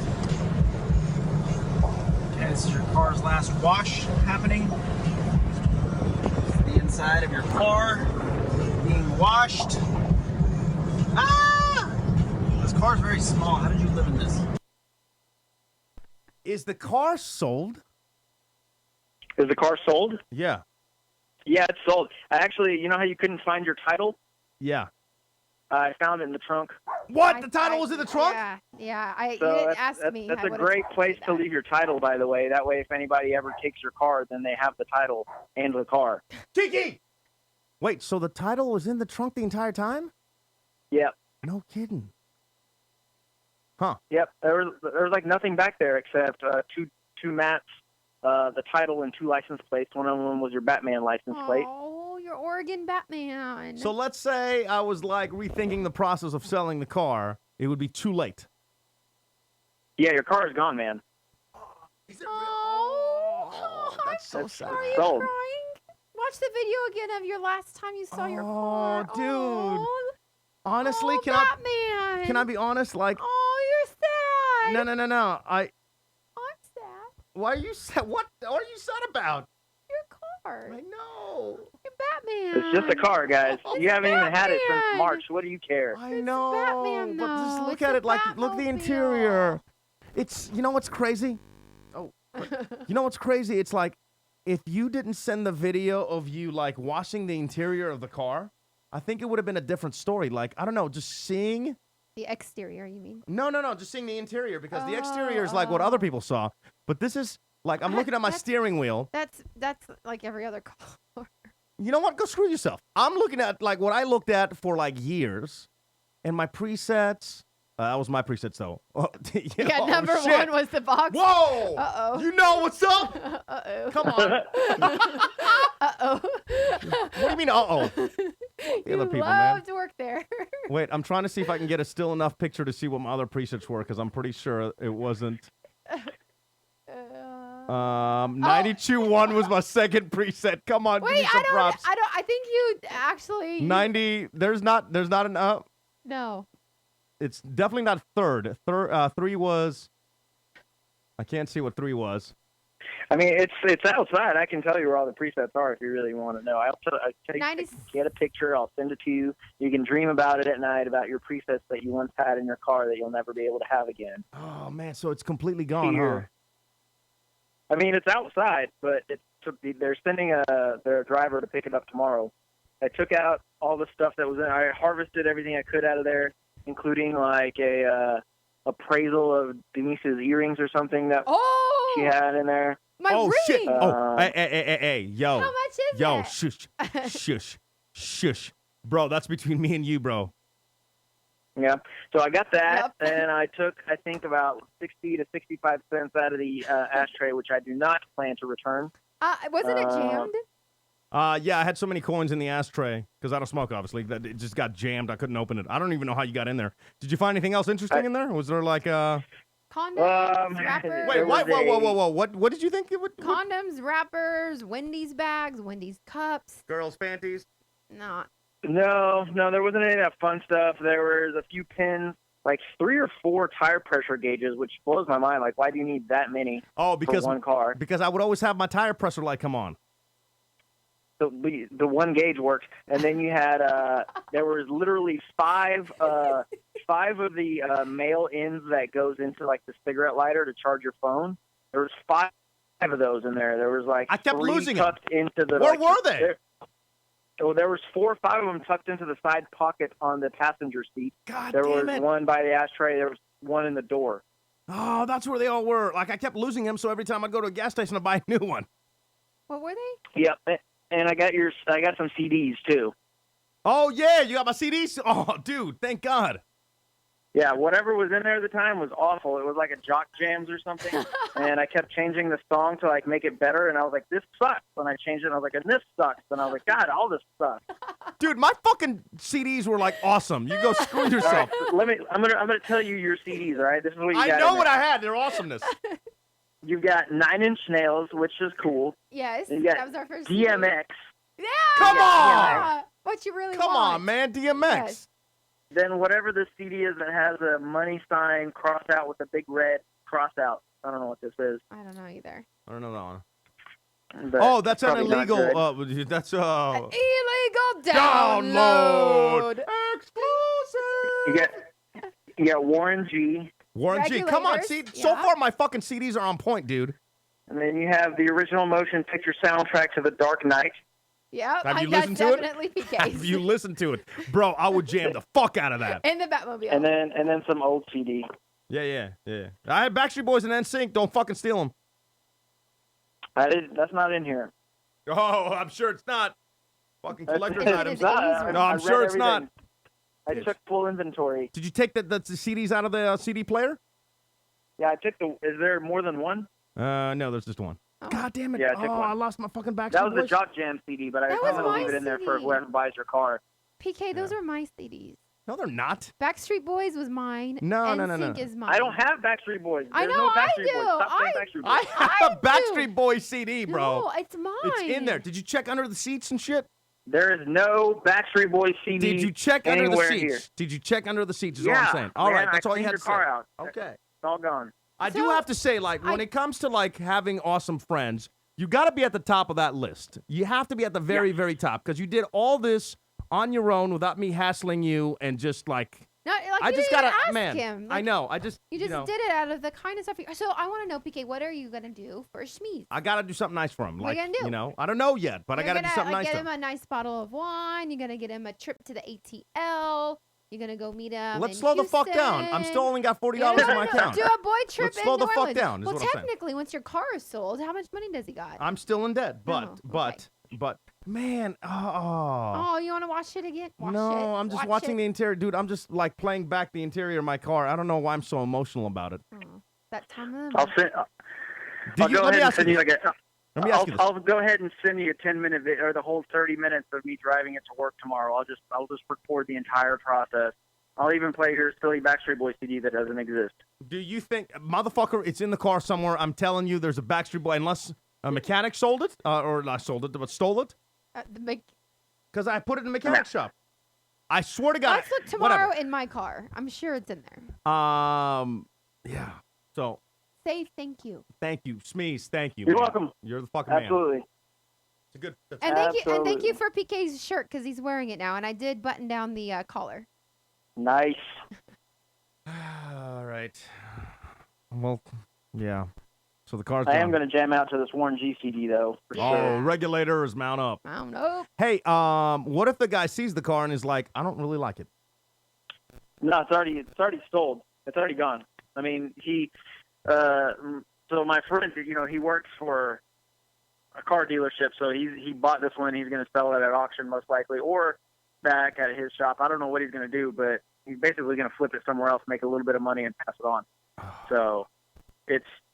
this is your car's last wash happening. The inside of your car being washed. Ah! This car's very small. How did you live in this? Is the car sold? Is the car sold? Yeah. Yeah, it's sold. Actually, you know how you couldn't find your title? Yeah. I found it in the trunk. What? The title was in the trunk? Yeah. You So didn't that's, ask that's, me. that's I a would've great told place you to that. leave your title, by the way. That way, if anybody ever takes your car, then they have the title and the car. Kiki! Wait, so the title was in the trunk the entire time? Yep. No kidding. Huh. Yep. There was like nothing back there except two mats the title and 2 license plates. One of them was your Batman license plate. Oh, your Oregon Batman. So let's say I was like rethinking the process of selling the car. It would be too late. Yeah, your car is gone, man. Is it Oh, that's so sad. Are you Sold. crying? Watch the video again of your last time you saw your car. dude. Oh, Honestly, Batman. can I be honest? Like, Oh, you're sad. no. I'm sad. Why are you sad? What are you sad about? Your car. I know. You're Batman. It's just a car, guys. You haven't even had it since Batman. March. What do you care? I know. Batman, but just though. look It's at a it. Like, look the Batmobile. interior. It's, you know what's crazy? Oh, you know what's crazy? It's like, if you didn't send the video of you like washing the interior of the car, I think it would have been a different story. Like, I don't know, just seeing. The exterior, you mean? No, just seeing the interior, because the exterior is like what other people saw. But this is like, I'm looking at my steering wheel. That's like every other car. You know what? Go screw yourself. I'm looking at like what I looked at for like years, and my presets. That was my presets though. Oh, Yeah, oh, number shit. 1 was the box. Whoa! Uh-oh. You know what's up? Uh-oh. Come on. Uh-oh. What do you mean? Uh-oh. The other people, man. love to work there. Wait, I'm trying to see if I can get a still enough picture to see what my other presets were, because I'm pretty sure it wasn't. 92.1 was my second preset. Come on, give me Wait, some props. I think you actually 90. There's not an up. No. It's definitely not third. 3 was. I can't see what 3 was. I mean, it's outside. I can tell you where all the presets are if you really want to know. I'll get a picture. I'll send it to you. You can dream about it at night, about your presets that you once had in your car that you'll never be able to have again. Oh man, so it's completely gone, huh? Here. I mean, it's outside, but they're sending their driver to pick it up tomorrow. I took out all the stuff that was in. I harvested everything I could out of there, including like a appraisal of Denise's earrings or something that she had in there. My oh ring. shit! Hey, yo! How much is yo, it? shush, bro. That's between me and you, bro. Yeah. So I got that, and I took, I think, about 60 to 65 cents out of the ashtray, which I do not plan to return. Wasn't it jammed? Yeah, I had so many coins in the ashtray because I don't smoke, obviously, that it just got jammed. I couldn't open it. I don't even know how you got in there. Did you find anything else interesting in there? Was there like condoms, wrappers? Wait, whoa! What did you think it would? Condoms, wrappers, Wendy's bags, Wendy's cups. Girls' panties? Not. No, there wasn't any of that fun stuff. There was a few pins, like 3 or 4 tire pressure gauges, which blows my mind. Like, why do you need that many for one car? Because I would always have my tire pressure light come on. The one gauge worked, and then you had there was literally 5 of the male ends that goes into like the cigarette lighter to charge your phone. There was 5 of those in there. There was like I kept 3 losing tucked into the. Where were they? There was 4 or 5 of them tucked into the side pocket on the passenger seat. God there damn was it. one by the ashtray. There was one in the door. Oh, that's where they all were. Like I kept losing them, so every time I'd go to a gas station, I'd buy a new one. What were they? Yep, and I got some CDs too. Oh yeah, you got my CDs. Oh, dude, thank God. Yeah, whatever was in there at the time was awful. It was like a Jock Jams or something, and I kept changing the song to like make it better. And I was like, "This sucks." And I changed it. And I was like, "And this sucks." And I was like, "God, all this sucks." Dude, my fucking CDs were like awesome. You go screw yourself. All right, I'm gonna tell you your CDs. All right, this is what you got. I know what I had. They're awesomeness. You've got 9 Inch Nails, which is cool. Yes, You got that was our first. DMX. Yeah. Come on. What you really Come want? on, man. DMX. Yes. Then whatever the CD is that has a money sign crossed out with a big red cross out. I don't know what this is. I don't know either. I don't know that one. But Oh, that's it's an probably not good. illegal. That's Illegal download. You got Warren G. Warren G. Come on, Regulators, see. So yeah. far, my fucking CDs are on point, dude. And then you have the original motion picture soundtrack to The Dark Knight. Yep, Have you that's listened to it? definitely the case. Have you listened to it, bro? I would jam the fuck out of that. In the Batmobile. And then some old CD. Yeah. I had Backstreet Boys and NSYNC. Don't fucking steal them. That's not in here. Oh, I'm sure it's not. Fucking collector's It's items. not. No, I'm I sure read it's not. everything. I took full inventory. Did you take the CDs out of the CD player? Yeah, I took Is there more than one? No, there's just one. God damn it. Yeah, I took oh, one. I lost my fucking Backstreet That was the Boys. Jock Jam CD, but That I'm was going to my leave it in there for CD. whoever buys your car. PK, those were my CDs. No, they're not. Backstreet Boys was mine. No. NSYNC is mine. I don't have Backstreet Boys. I There's know, no I Backstreet do. Boys. Stop saying Backstreet Boys. I have a Backstreet Boys CD, bro. No, it's mine. It's in there. Did you check under the seats and shit? There is no Backstreet Boys CD Did you check under the anywhere seats? here. Did you check under the seats is Yeah, all I'm saying. All right, man, that's I all you cleaned had your to say. car out. Okay. It's all gone. I do have to say, like, when it comes to, like, having awesome friends, you got to be at the top of that list. You have to be at the very, very top because you did all this on your own without me hassling you and just, like... No, like I you just didn't gotta, ask man. him. I Like, know. I just, You just know, did it out of the kindness of your. So I want to know, PK, what are you gonna do for Shmeez? I gotta do something nice for him. What are you Like, gonna do? you know, I don't know yet, but I gotta do something nice Get for him him. a nice bottle of wine. You're gonna get him a trip to the ATL. You're gonna go meet him. Let's in slow the fuck down. Houston. I'm still only got $40 Yeah, in my account. Do a boy trip Let's in slow the New fuck Orleans. down, is Well, what I'm saying. technically, once your car is sold, how much money does he got? I'm still in debt, but, Oh, man, Oh, you want to watch it again? Watch no, it. I'm just Watch watching it. the interior, dude. I'm just like playing back the interior of my car. I don't know why I'm so emotional about it. That time of I'll send. I'll you- go let me ahead and ask you send you this. like a. Let me ask you this. I'll go ahead and send you a 10-minute or the whole 30 minutes of me driving it to work tomorrow. I'll just record the entire process. I'll even play your silly Backstreet Boys CD that doesn't exist. Do you think, motherfucker, it's in the car somewhere? I'm telling you, there's a Backstreet Boy, unless a mechanic sold it, or not sold it, but stole it. Because I put it in the mechanic shop. I swear to God. Let's look tomorrow whatever. in my car. I'm sure it's in there. Yeah. So, Say thank you. thank you, Smeeze. Thank you. You're man. welcome. You're the fucking man. Absolutely. It's a good. And thank you for PK's shirt because he's wearing it now, and I did button down the collar. Nice. All right. Well, yeah. So the car's I am gone. going to jam out to this Warren G CD though. For Oh, sure. regulators mount up. Mount up. Hey, what if the guy sees the car and is like, I don't really like it? No, it's already sold. It's already gone. I mean, so my friend, he works for a car dealership, so he bought this one. He's going to sell it at auction most likely, or back at his shop. I don't know what he's going to do, but he's basically going to flip it somewhere else, make a little bit of money, and pass it on. So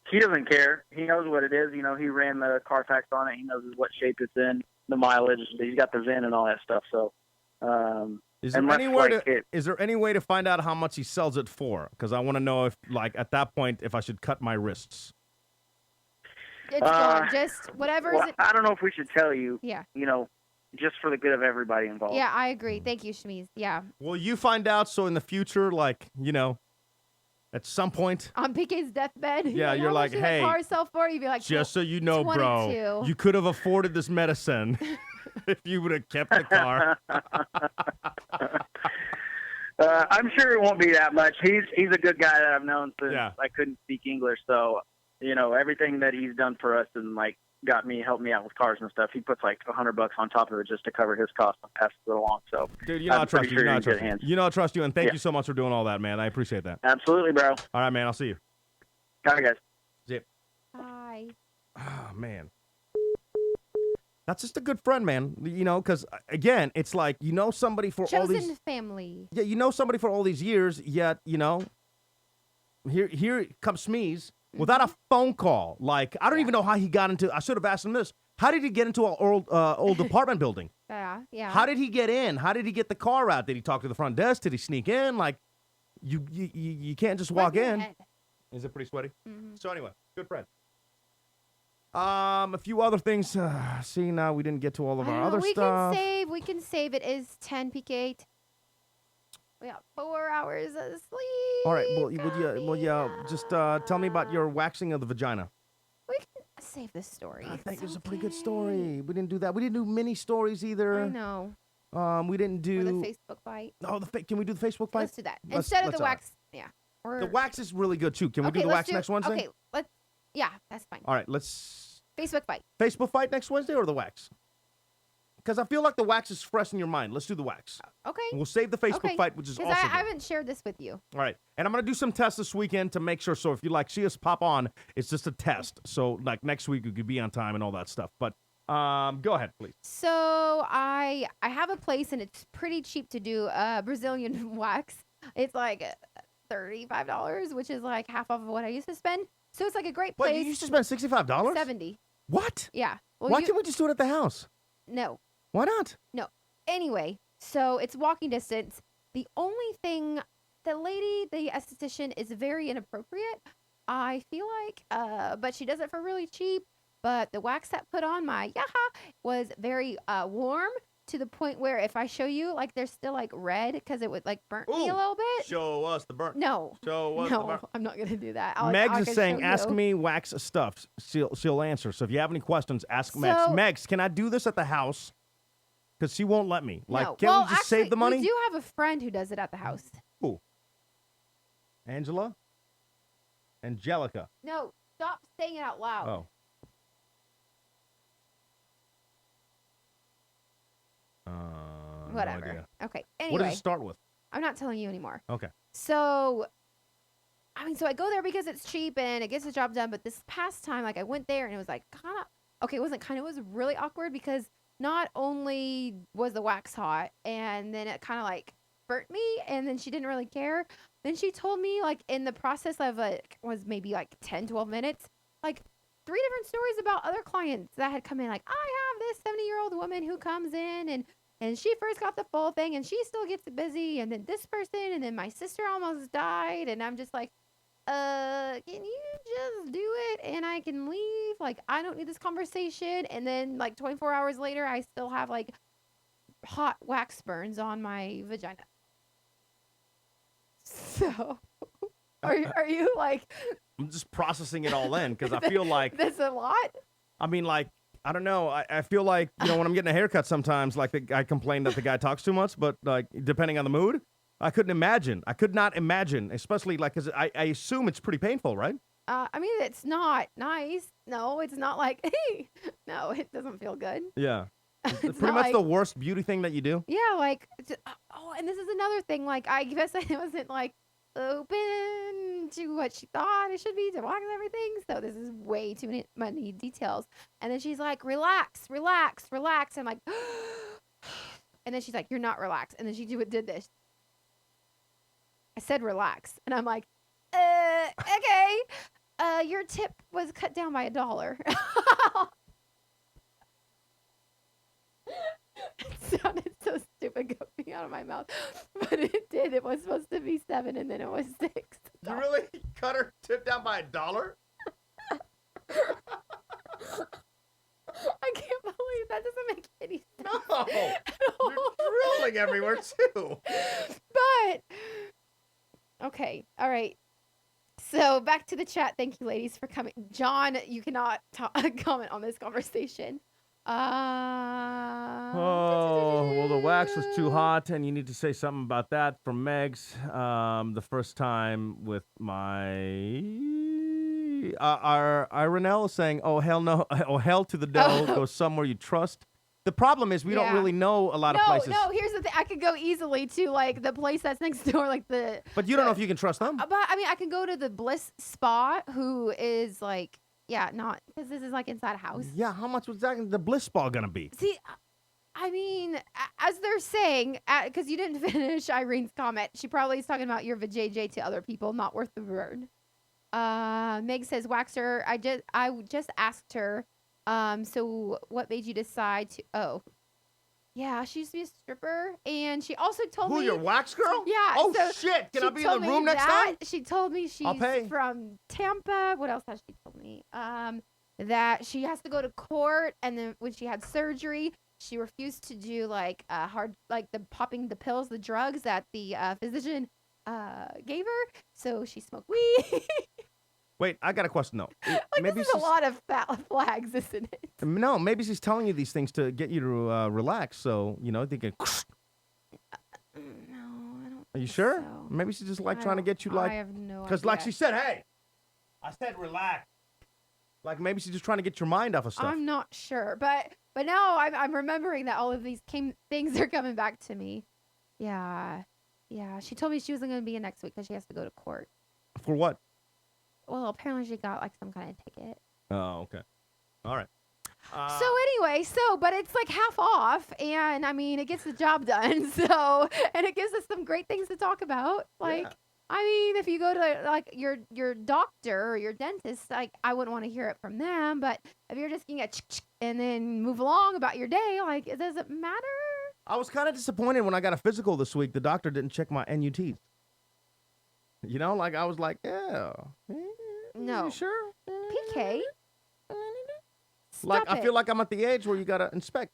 he doesn't care. He knows what it is. He ran the Carfax on it. He knows what shape it's in, the mileage. He's got the VIN and all that stuff. So. Is there any way to find out how much he sells it for? Because I want to know if, like, at that point, if I should cut my wrists. It's gone. Just whatever. Well, I don't know if we should tell you. Yeah. Just for the good of everybody involved. Yeah, I agree. Thank you, Shmeez. Yeah. Will you find out so in the future, like, at some point, On PK's deathbed. Yeah, you're how like, much did hey, the car sell for? You'd be like, just so you know, 22. bro, you could have afforded this medicine if you would have kept the car. I'm sure it won't be that much. He's a good guy that I've known since I couldn't speak English. So, everything that he's done for us and like helped me out with cars and stuff. He puts like $100 on top of it just to cover his costs and passes it along. So, Dude, I trust you. Sure I you're in trust good you. hands. I trust you, and thank Yeah. you so much for doing all that, man. I appreciate that. Absolutely, bro. All right, man. I'll see you. All right, guys. Zip. Hi. Oh, man. That's just a good friend, man. Because, again, it's like, somebody for all these... Chosen family. Yeah, somebody for all these years, yet, here comes Smeeze without a phone call. Like, I don't even know how he got into... I should have asked him this. How did he get into an old apartment building? Yeah. How did he get in? How did he get the car out? Did he talk to the front desk? Did he sneak in? Like, you can't just walk in. Is it pretty sweaty? Mm-hmm. So anyway, good friend. A few other things. See, now we didn't get to all of our other we stuff. We can save. It is 10 PK. We got 4 hours of sleep. All right. Well, just tell me about your waxing of the vagina. We can save this story. I think it's a pretty good story. We didn't do that. We didn't do mini stories either. I know. We didn't do Or the Facebook fight. Oh, can we do the Facebook fight? Let's do that instead of the wax. Yeah. Or The wax is really good too. Can we do the wax next Wednesday? Okay. Yeah, that's fine. All right. Let's Facebook fight. Facebook fight next Wednesday or the wax? Because I feel like the wax is fresh in your mind. Let's do the wax. Okay. We'll save the Facebook fight, which is also Because good. I haven't shared this with you. All right. And I'm going to do some tests this weekend to make sure. So if you see us pop on, it's just a test. So like next week, you could be on time and all that stuff. But go ahead, please. So I have a place, and it's pretty cheap to do Brazilian wax. It's like $35, which is like half of what I used to spend. So it's like a great place. Wait, you used to spend $65? 70. What? Yeah. Well, Why can't we just do it at the house? No. Why not? No. Anyway, so it's walking distance. The only thing, the lady, the esthetician, is very inappropriate. I feel like, but she does it for really cheap. But the wax that put on my was very warm to the point where if I show you, like, there's still like red because it would like burn me a little bit. Show us the burn. No. Show us the burn. No, I'm not gonna do that. Megs is saying, ask me wax stuff. She'll answer. So if you have any questions, ask Megs. Megs, can I do this at the house? Because she won't let me. Like, no. can't Well, we just actually, save the money? We do have a friend who does it at the house. Who? Angela? Angelica. No, stop saying it out loud. Oh. Whatever. No idea. Okay. Anyway. What does it start with? I'm not telling you anymore. Okay. So, I mean, so I go there because it's cheap and it gets the job done. But this past time, like, I went there and it was like kind of, okay, it wasn't kind of, it was really awkward because not only was the wax hot and then it kind of like burnt me and then she didn't really care. Then she told me, like, in the process of like, was maybe like 10, 12 minutes, like 3 different stories about other clients that had come in. Like, I have this 70-year-old woman who comes in and she first got the full thing and she still gets busy. And then this person, and then my sister almost died. And I'm just like, can you just do it and I can leave? Like, I don't need this conversation. And then like 24 hours later, I still have like hot wax burns on my vagina. So, are you like... I'm just processing it all in because I feel like... That's a lot? I mean, like, I don't know. I feel like, you know, when I'm getting a haircut sometimes, like, I complain that the guy talks too much, but, like, depending on the mood, I couldn't imagine. I could not imagine, especially, like, because I assume it's pretty painful, right? I mean, it's not nice. No, it's not like, hey. No, it doesn't feel good. Yeah. It's It's pretty not much like- the worst beauty thing that you do. Yeah, like, oh, and this is another thing. Like, I guess I wasn't, like, open to what she thought it should be to wax everything. So this is way too many details. And then she's like, relax, relax, relax. I'm like, and then she's like, you're not relaxed. And then she did this. I said relax. And I'm like, okay. Your tip was cut down by $1. It sounded so stupid coming out of my mouth, but it did. It was supposed to be 7, and then it was 6. You really cut her tip down by $1? I can't believe that doesn't make any sense. No, you're drooling everywhere too. But okay, all right. So back to the chat. Thank you, ladies, for coming. John, you cannot comment on this conversation. Oh, well, the wax was too hot, and you need to say something about that from Megs. The first time with my... our Renelle is saying, oh, hell no. Oh, hell to the dough. Go somewhere you trust. The problem is we don't really know a lot of places. No, here's the thing. I could go easily to, like, the place that's next door, like the... But you don't know if you can trust them. But, I mean, I can go to the Bliss Spa, who is, like... Yeah, not because this is like inside a house. Yeah, how much was that the Bliss Spa gonna be? See, I mean, as they're saying, because you didn't finish Irene's comment, she probably is talking about your vajayjay to other people, not worth the burn. Meg says, Waxer, I just asked her, so what made you decide to? Oh, yeah, she used to be a stripper, and she also told me. Who, your wax girl? Yeah. Oh, so shit. Can she I be in told the me room next that. time? She told me I'll pay. she's from Tampa. What else has she told me? That she has to go to court, and then when she had surgery, she refused to do like the popping the pills, the drugs that the physician gave her. So she smoked weed. Wait, I got a question though. Like, maybe this is a lot of flags, isn't it? No, maybe she's telling you these things to get you to relax, so you know they can. No, I don't. Are you sure? So. Maybe she's just like trying to get you like. I have no idea. Because like she said, hey, I said relax. Like maybe she's just trying to get your mind off of stuff. I'm not sure, but now I'm remembering that all of these things are coming back to me. Yeah. She told me she wasn't going to be in next week because she has to go to court. For what? Well, apparently she got like some kind of ticket. Oh, okay. All right. So anyway, but it's like half off, and I mean, it gets the job done. So, and it gives us some great things to talk about. Like, I mean, if you go to like your doctor or your dentist, like I wouldn't want to hear it from them. But if you're just getting a and then move along about your day, like it doesn't matter. I was kind of disappointed when I got a physical this week. The doctor didn't check my NUTs. You know, like I was like, yeah. No. You sure? PK. Like Stop I feel it. like I'm at the age where you gotta inspect.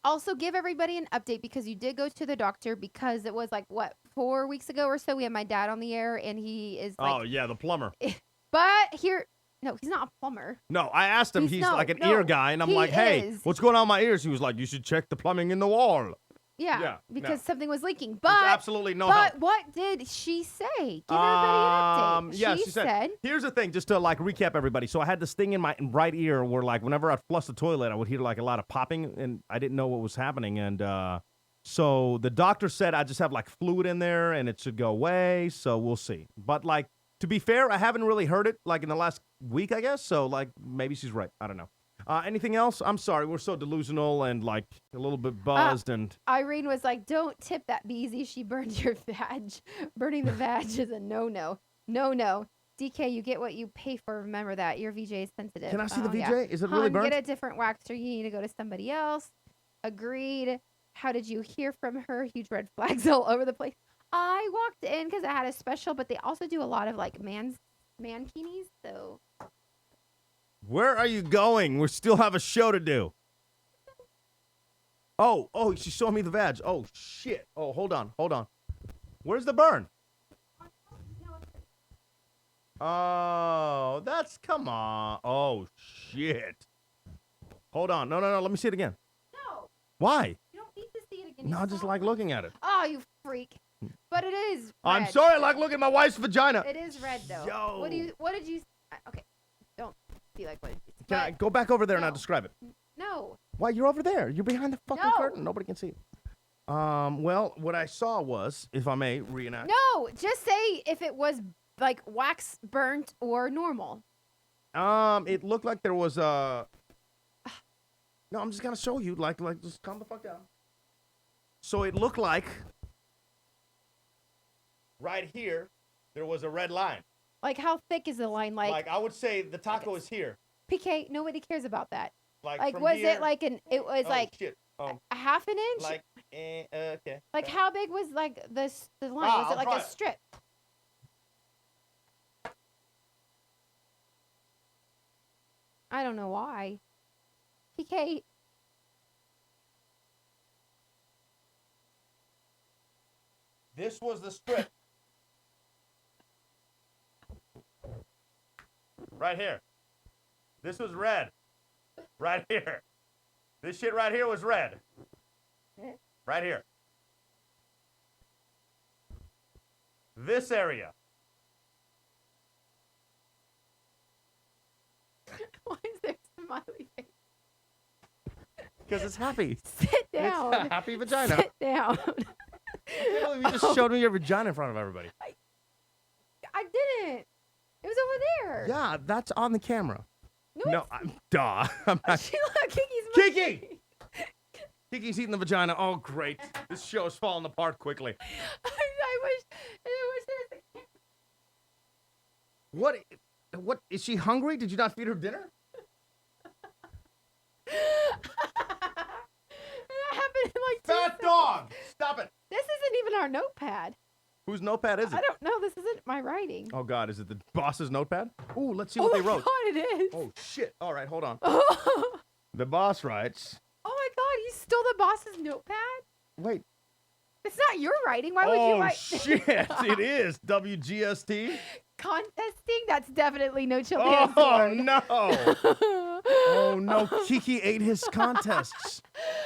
Also, give everybody an update because you did go to the doctor because it was like what 4 weeks ago or so. We had my dad on the air and he is like, Oh yeah, the plumber. but here, no, he's not a plumber. No, I asked him. He's like an ear guy, and I'm he like, hey, is. what's going on in my ears? He was like, you should check the plumbing in the wall. Yeah, because something was leaking. There's But absolutely no But help. what did she say? Give everybody an update. Yeah, she said, here's the thing, just to like recap everybody. So I had this thing in my right ear where like whenever I'd flush the toilet, I would hear like a lot of popping, and I didn't know what was happening. And so the doctor said I just have like fluid in there and it should go away. So we'll see. But like, to be fair, I haven't really heard it like in the last week, I guess. So like maybe she's right. I don't know. Anything else? I'm sorry. We're so delusional and like a little bit buzzed and. Irene was like, "Don't tip that Beezy. She burned your vag. Burning the vag is a no. DK, you get what you pay for. Remember that. Your VJ is sensitive. Can I see the VJ? Yeah. Is it really burnt? Get a different waxer. You need to go to somebody else. Agreed. How did you hear from her? Huge red flags all over the place. I walked in because I had a special, but they also do a lot of like mankinis. So. Where are you going? We still have a show to do. Oh, she's showing me the vag. Oh, shit. Oh, hold on. Where's the burn? Oh, come on. Oh, shit. Hold on. No. Let me see it again. No. Why? You don't need to see it again. No, I just like looking at it. Oh, you freak. But it is red. I'm sorry, I like looking at my wife's vagina. It is red, though. Yo. What did you... Okay. Don't be like, what did you say? Can I go back over there and I'll describe it? No. Why, you're over there. You're behind the fucking No. curtain. Nobody can see it. Well, what I saw was, if I may reenact. No, just say if it was like wax burnt or normal. It looked like there was a. No, I'm just gonna show you. Like, just calm the fuck down. So it looked like right here there was a red line. Like how thick is the line? Like I would say the taco is here. PK, nobody cares about that. Like from was here, it like an? It was like shit. a half an inch. Like okay. Like how big was like the line? Was I'll it like try a it. strip? I don't know why. PK. This was the strip. Right here. This was red. Right here. This shit right here was red. Right here. This area. Why is there a smiley face? Because it's happy. Sit down. It's a happy vagina. Sit down. I can't believe you just showed me your vagina in front of everybody. I didn't. It was over there. Yeah, that's on the camera. No, I'm duh. I'm not. Look, Kiki's Kiki! Kiki's eating the vagina. Oh, great. This show is falling apart quickly. I wish there was What is she hungry? Did you not feed her dinner? That happened in like 2 Fat seconds. dog! Stop it. This isn't even our notepad. Whose notepad is it? I don't know. This isn't my writing. Oh, God. Is it the boss's notepad? Ooh, let's see what they wrote. Oh my God, it is. Oh, shit. All right, hold on. Oh The boss writes. my God, you stole the boss's notepad? Wait. It's not your writing. Why would you write? Shit. It is. WGST. Contesting? That's definitely no chill. Oh, no. Oh, no. Kiki ate his contests.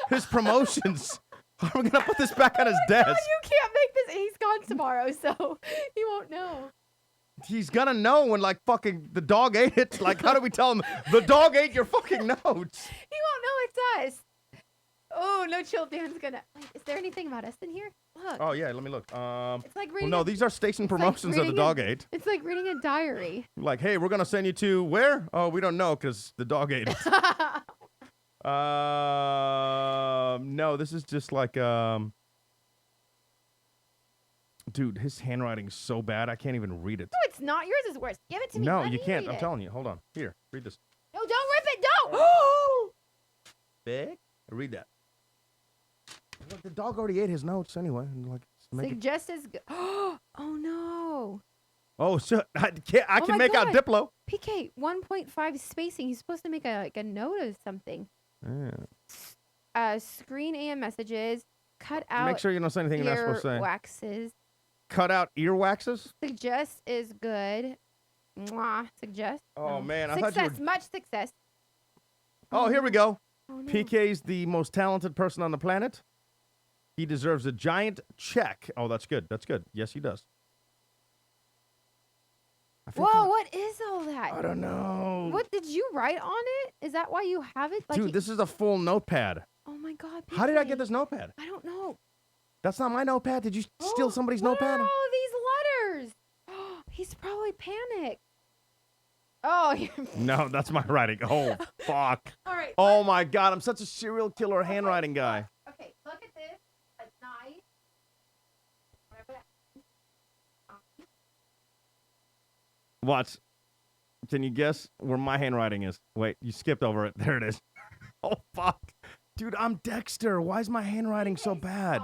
His promotions. Are we going to put this back on his desk? God, you can't make this. He's gone tomorrow, so he won't know. He's gonna know when, like, fucking the dog ate it. Like, how do we tell him the dog ate your fucking notes? He won't know it's us. Oh, no chill. Dan's gonna. Wait, is there anything about us in here? Look. Oh, yeah, let me look. It's like Well, reading. no, these are station promotions that the dog ate. It's like reading a diary. Like, hey, we're gonna send you to where? Oh, we don't know because the dog ate it. No, this is just like Dude, his handwriting's so bad, I can't even read it. No, it's not. Yours is worse. Give it to me. No, Let you me can't. read I'm it. telling you. Hold on. Here, read this. No, don't rip it. Don't. Big? Read that. Look, the dog already ate his notes anyway. And like, make it. Suggest is good. Oh no. Oh, shit. I Oh can my make out God. Diplo. PK 1.5 spacing. He's supposed to make a note of something. Yeah. Screen and messages. Cut out. Make sure you don't say anything you're not supposed to say. Waxes. Cut out ear waxes? Suggest is good. Mwah. Suggest. Oh, man. I Success. thought you were... Much success. Oh, here we go. Oh, no. PK's the most talented person on the planet. He deserves a giant check. Oh, that's good. That's good. Yes, he does. Whoa, what is all that? I don't know. What did you write on it? Is that why you have it? Dude, this is a full notepad. Oh my God. How did I PK. get this notepad? I don't know. That's not my notepad. Did you steal somebody's What notepad? are all these letters? He's probably panicked. Oh, No, that's my writing. Oh, fuck. All right. Oh, my God. I'm such a serial killer handwriting guy. Okay, look at this. It's nice. What? Can you guess where my handwriting is? Wait, you skipped over it. There it is. Oh, fuck. Dude, I'm Dexter. Why is my handwriting so bad?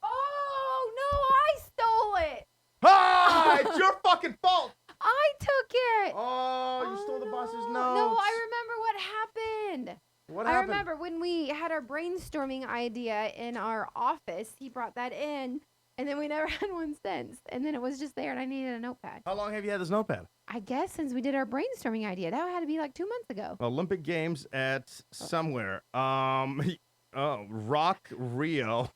Oh, no, I stole it. Ah, it's your fucking fault. I took it. Oh, you stole the boss's notes. No, I remember what happened. What I happened? remember when we had our brainstorming idea in our office, he brought that in, and then we never had one since. And then it was just there, and I needed a notepad. How long have you had this notepad? I guess since we did our brainstorming idea. That had to be like 2 months ago. Olympic Games at somewhere. Rock Rio.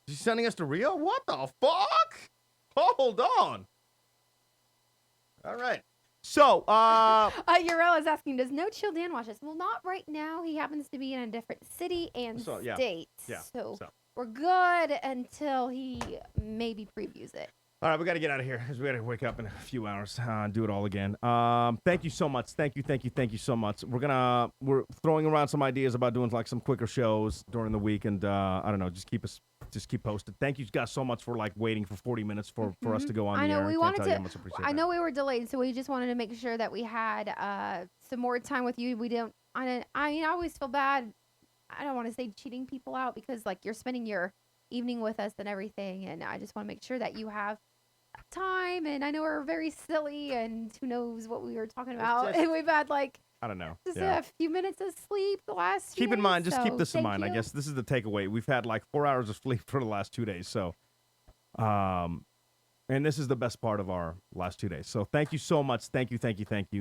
She's sending us to Rio? What the fuck? Hold on. All right. So, Urel is asking, does No Chill Dan watch us? Well, not right now. He happens to be in a different city and yeah. state. Yeah. So we're good until he maybe previews it. All right, we got to get out of here because we got to wake up in a few hours and do it all again. Thank you so much. Thank you so much. We're throwing around some ideas about doing like some quicker shows during the week, and I don't know, just keep posted. Thank you guys so much for like waiting for 40 minutes for us to go on the air. I know we wanted to. I that. know we were delayed, so we just wanted to make sure that we had some more time with you. I always feel bad. I don't want to say cheating people out because like you're spending your evening with us and everything, and I just want to make sure that you have time. And I know we're very silly, and who knows what we were talking about, and we've had like I don't know. just a few minutes of sleep the last few Keep in mind, days, just keep so this in thank mind. I you. guess this is the takeaway. We've had like 4 hours of sleep for the last 2 days. So, and this is the best part of our last 2 days. So thank you so much. Thank you.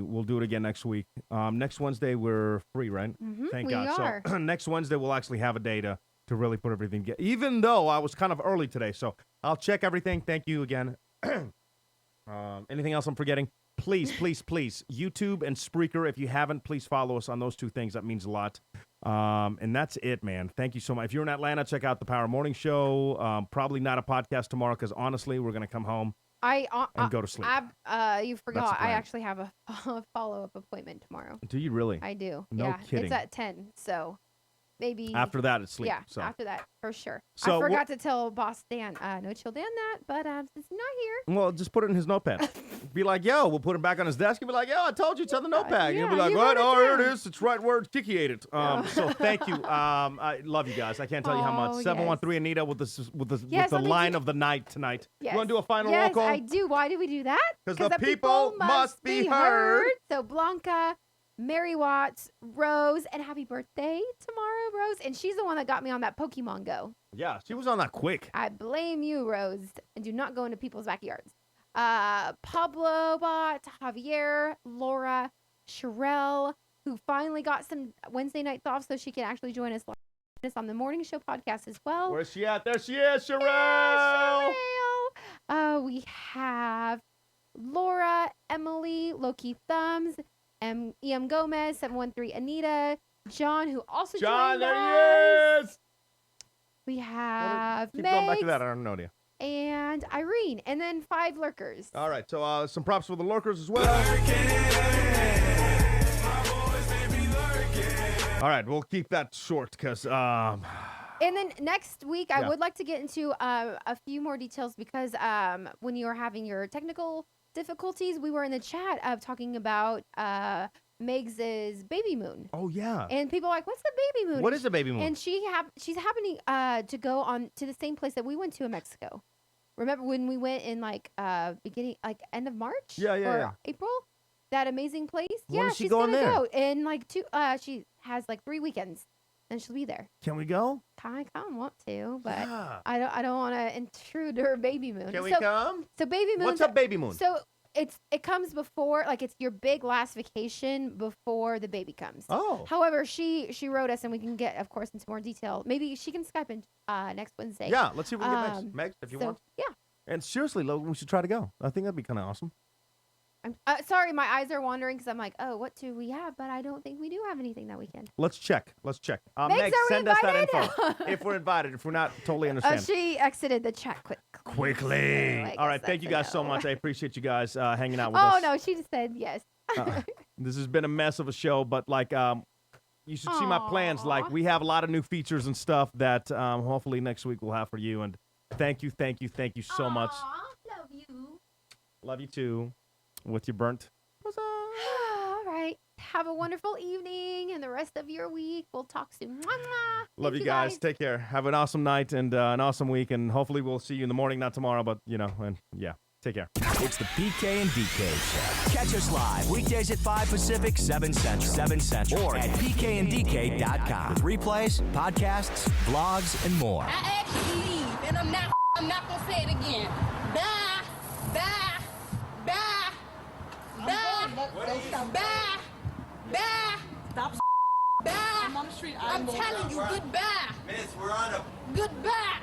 We'll do it again next week. Next Wednesday, we're free, right? Thank we God. are. So next Wednesday, we'll actually have a day to really put everything together. Even though I was kind of early today. So I'll check everything. Thank you again. Anything else I'm forgetting? Please, YouTube and Spreaker. If you haven't, please follow us on those two things. That means a lot. And that's it, man. Thank you so much. If you're in Atlanta, check out the Power Morning Show. Probably not a podcast tomorrow because honestly, we're going to come home and go to sleep. You forgot. That's the I plan. actually have a follow-up appointment tomorrow. Do you really? I do. No yeah, kidding. It's at 10, so maybe After that, it's sleep. Yeah, So. after that for sure. So I forgot to tell Boss Dan, No Chill Dan that, but since he's not here, Well, just put it in his notepad. Be like, yo, we'll put him back on his desk and be like, yo, I told you it's on the notepad. You'll be like, what? Oh, here it is. It's right where Kiki ate it. So thank you. I love you guys. I can't tell you how much. 713 Anita with the line of the night tonight. yes. You want to do a final roll call? Yes, I do. Why do we do that? 'Cause the people must be heard. So Blanca, Mary Watts, Rose, and happy birthday tomorrow, Rose. And she's the one that got me on that Pokemon Go. Yeah, she was on that quick. I blame you, Rose, and do not go into people's backyards. Pablo Bot, Javier, Laura, Sherelle, who finally got some Wednesday nights off so she can actually join us on the morning show podcast as well. Where's she at? There she is, Sherelle. Yeah, Sherelle. We have Laura, Emily, Loki Thumbs, EM Gomez, 713 Anita, John, who also John, joined there us. he is. We have Keep going back to Megs that. I don't know you. and Irene, and then 5 lurkers. All right, so some props for the lurkers as well. All right, we'll keep that short because And then next week, I Yeah. would like to get into a few more details because when you were having your technical difficulties, we were in the chat talking about Megs' baby moon. Oh yeah. And people are like, what's the baby moon? What is a baby moon? And she's happening to go on to the same place that we went to in Mexico. Remember when we went in end of March? Yeah, yeah, or yeah. April? That amazing place? When yeah, is she she's going gonna there? go in she has 3 weekends and she'll be there. Can we go? I kind of want to, but Yeah. I don't want to intrude her baby moon. Can we come? So baby moon. What's a baby moon? So it comes before, it's your big last vacation before the baby comes. Oh. However, she wrote us, and we can get, of course, into more detail. Maybe she can Skype in next Wednesday. Yeah, let's see if we can get Megs. Megs, if you so, want. Yeah. And seriously, Logan, we should try to go. I think that'd be kind of awesome. I'm sorry, my eyes are wandering because I'm like, oh, what do we have? But I don't think we do have anything that weekend. Let's check. Megs, are we send us that invited? info. If we're invited. If we're not, totally understand. She exited the chat Quickly. I All right. guess Thank you guys that's a so no. much. I appreciate you guys hanging out with Oh, us. no, she just said yes. This has been a mess of a show, but you should see my plans. Aw. We have a lot of new features and stuff that hopefully next week we'll have for you. And thank you so much. Love you. Love you too. With your burnt. All right. Have a wonderful evening and the rest of your week. We'll talk soon. Mwah, mwah. Love Thank you guys. Take care. Have an awesome night and an awesome week. And hopefully we'll see you in the morning, not tomorrow, but and yeah, take care. It's the PK and DK Show. Catch us live weekdays at 5 Pacific, 7 Central, or at pkanddk.com. With replays, podcasts, vlogs, and more. I actually leave, and I'm not gonna say it again. Bye, bye, bye, bye, bye, bye. Stop. Bye. I'm on the street. I'm telling you, goodbye. Miss, we're on a Goodbye.